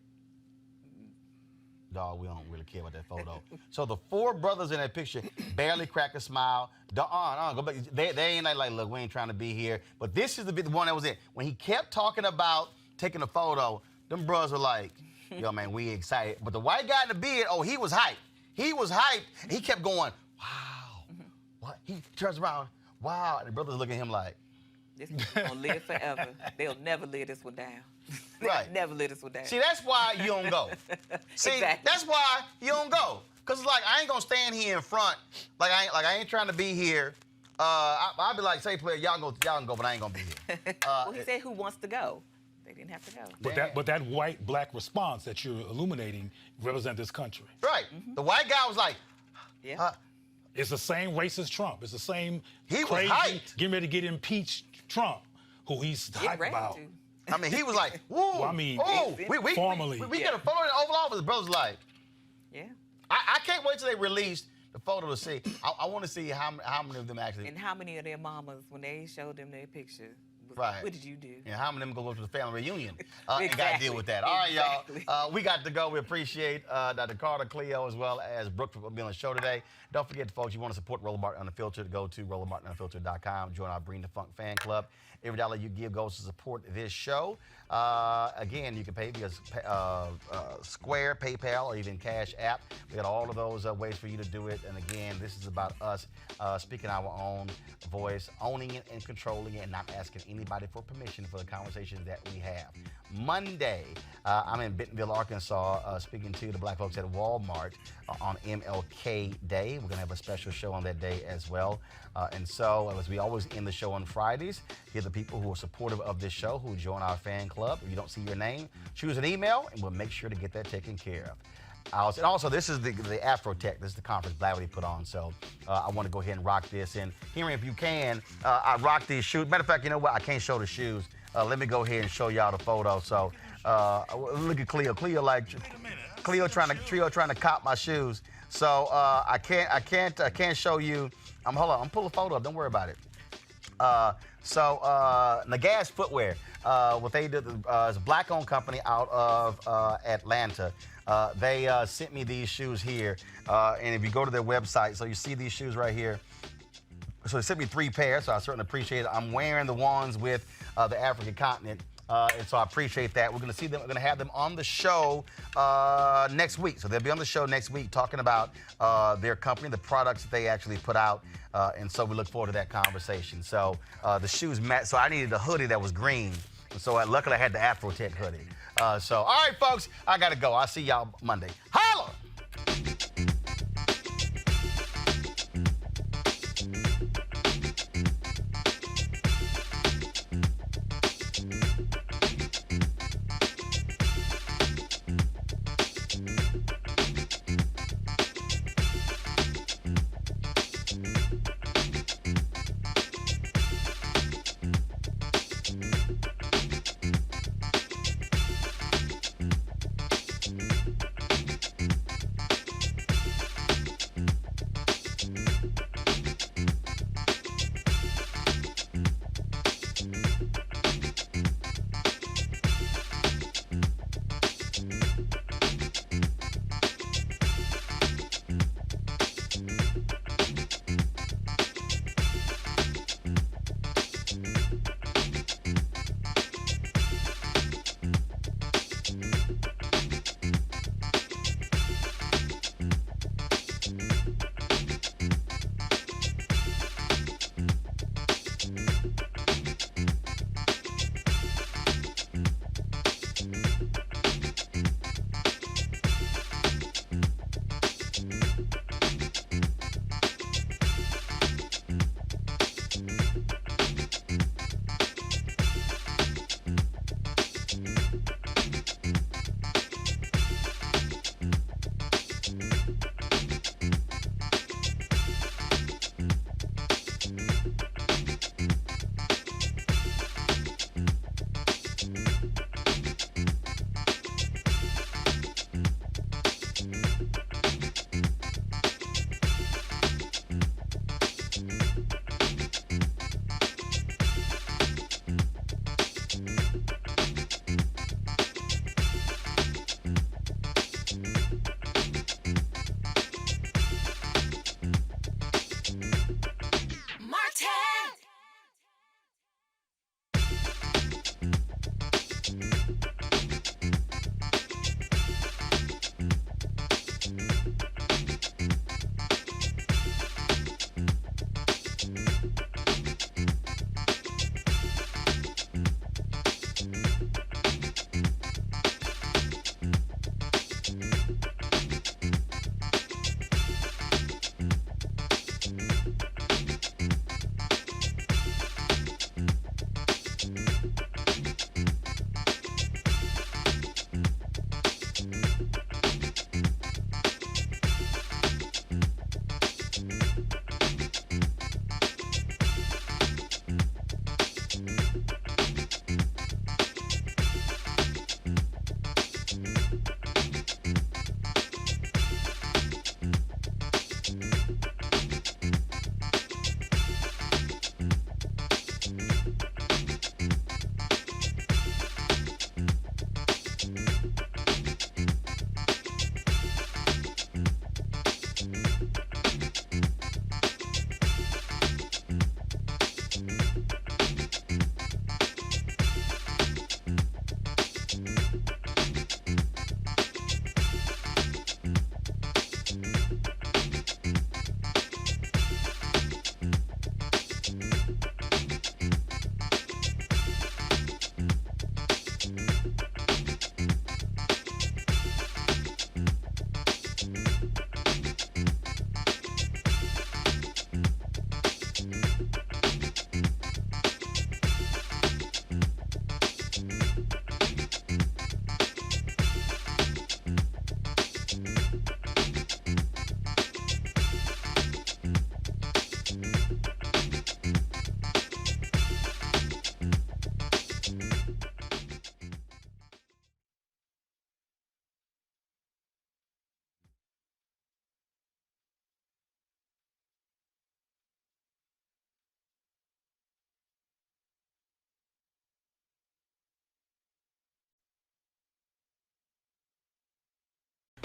dog, we don't really care about that photo. So the four brothers in that picture barely crack a smile. Go back. They ain't like, look, we ain't trying to be here. But this is the one that was it. When he kept talking about taking a photo, them brothers were like, yo, man, we excited. But the white guy in the beard, he was hyped. He was hyped. He kept going, wow. What? He turns around, wow. And the brothers look at him like, this is gonna live forever. They'll never live this one down. Right. Never live this one down. See, that's why you don't go. See, Exactly. that's why you don't go. Cause it's like I ain't gonna stand here in front. I ain't trying to be here. I'll be like, say, player, y'all can go, but I ain't gonna be here. Well, he said who wants to go. They didn't have to go. But that white-black response that you're illuminating represent this country. Right. The white guy was like, Yeah. It's the same racist Trump. It's the same He was crazy, hyped. getting ready to get impeached Trump, who he's Get hyped ready about. to. I mean, he was like, woo. Well, I mean, we formally. We get a photo in the Oval Office. The brother's like, Yeah. I can't wait till they release the photo to see. I want to see how many of them actually. And how many of their mamas, when they showed them their picture, Right. what did you do? And how many of them go up to the family reunion and got to Exactly. deal with that. All right, Exactly. y'all. We got to go. We appreciate Dr. Carter, Cleo, as well as Brooke for being on the show today. Don't forget, folks, you want to support Roland Martin Unfiltered, go to RolandMartinUnfiltered.com. Join our Bring the Funk fan club. Every dollar you give goes to support this show. Again, you can pay via Square, PayPal, or even Cash App. We got all of those ways for you to do it. And again, this is about us speaking our own voice, owning it and controlling it, and not asking anybody for permission for the conversations that we have. Monday, I'm in Bentonville, Arkansas, speaking to the black folks at Walmart on MLK Day. We're going to have a special show on that day as well. And so, as we always end the show on Fridays, here are the people who are supportive of this show, who join our fan club. If you don't see your name, choose an email, and we'll make sure to get that taken care of. And also, this is the Afro Tech. This is the conference Blavity put on. So I want to go ahead and rock this. And Henry, if you can, I rock these shoes. Matter of fact, you know what? I can't show the shoes. Let me go ahead and show y'all the photo. So look at Cleo. Cleo trying to cop my shoes. So I can't show you. Hold on. I'm pulling a photo up. Don't worry about it. Nagaz Footwear, what they did is a black-owned company out of Atlanta. They sent me these shoes here, and if you go to their website, so you see these shoes right here. So they sent me 3 pairs, so I certainly appreciate it. I'm wearing the ones with the African continent, and so I appreciate that. We're going to see them. We're going to have them on the show next week. So they'll be on the show next week talking about their company, the products that they actually put out, and so we look forward to that conversation. So the shoes match. So I needed a hoodie that was green, and so luckily I had the Afro Tech hoodie. All right, folks, I got to go. I'll see y'all Monday. Holla!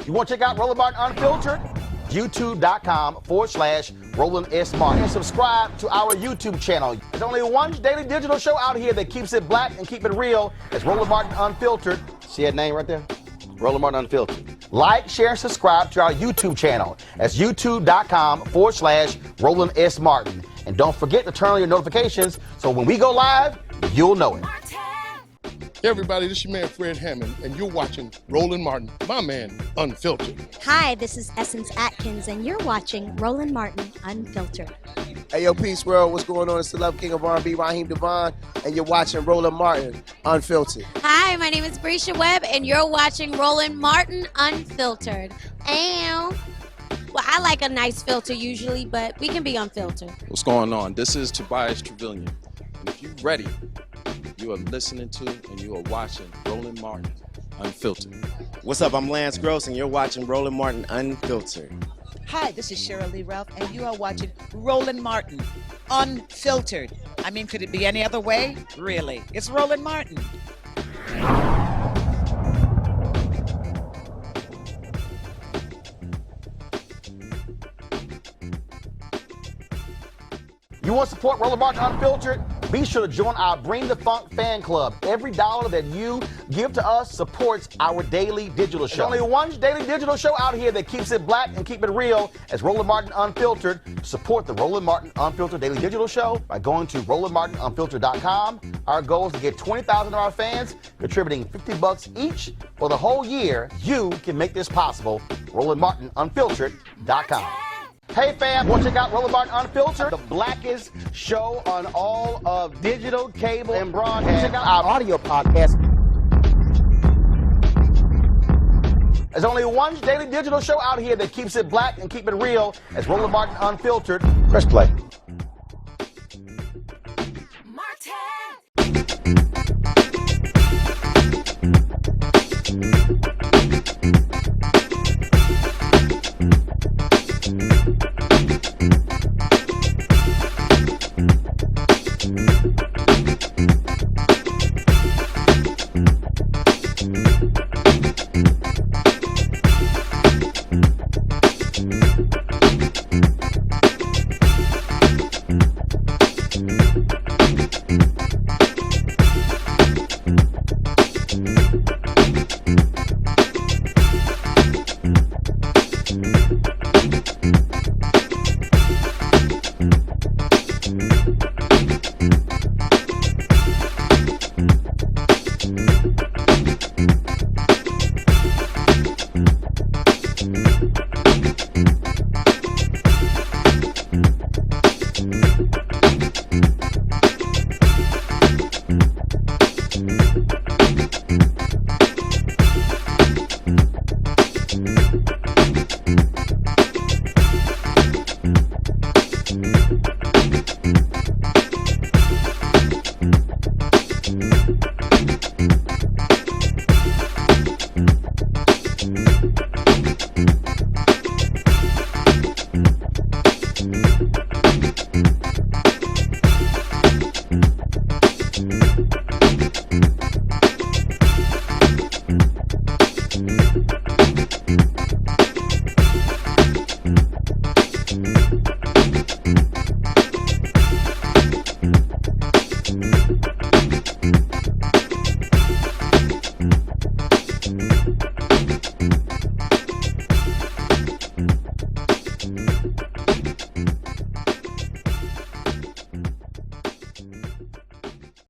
You want to check out Roland Martin Unfiltered? YouTube.com/Roland S. Martin. And subscribe to our YouTube channel. There's only one daily digital show out here that keeps it black and keep it real. It's Roland Martin Unfiltered. See that name right there? Roland Martin Unfiltered. Like, share, and subscribe to our YouTube channel. That's YouTube.com/Roland S. Martin. And don't forget to turn on your notifications so when we go live, you'll know it. Hey everybody, this is your man Fred Hammond, and you're watching Roland Martin, my man, Unfiltered. Hi, this is Essence Atkins, and you're watching Roland Martin Unfiltered. Hey, yo, Peace World, what's going on? It's the Love King of R&B, Raheem Devon, and you're watching Roland Martin Unfiltered. Hi, my name is Brescia Webb, and you're watching Roland Martin Unfiltered. Ow. Well, I like a nice filter usually, but we can be unfiltered. What's going on? This is Tobias Trevelyan, and if you're ready, you are listening to and you are watching Roland Martin Unfiltered. What's up? I'm Lance Gross, and you're watching Roland Martin Unfiltered. Hi, this is Cheryl Lee Ralph, and you are watching Roland Martin Unfiltered. I mean, could it be any other way? Really? It's Roland Martin. You want to support Roland Martin Unfiltered? Be sure to join our Bring the Funk fan club. Every dollar that you give to us supports our daily digital show. There's only one daily digital show out here that keeps it black and keep it real as Roland Martin Unfiltered. Support the Roland Martin Unfiltered daily digital show by going to RolandMartinUnfiltered.com. Our goal is to get 20,000 of our fans contributing $50 each for the whole year. You can make this possible. RolandMartinUnfiltered.com. Hey fam, want to check out Roland Martin Unfiltered? The blackest show on all of digital, cable, and broadcast. Check out our audio podcast. There's only one daily digital show out here that keeps it black and keep it real. It's Roland Martin Unfiltered. Press play.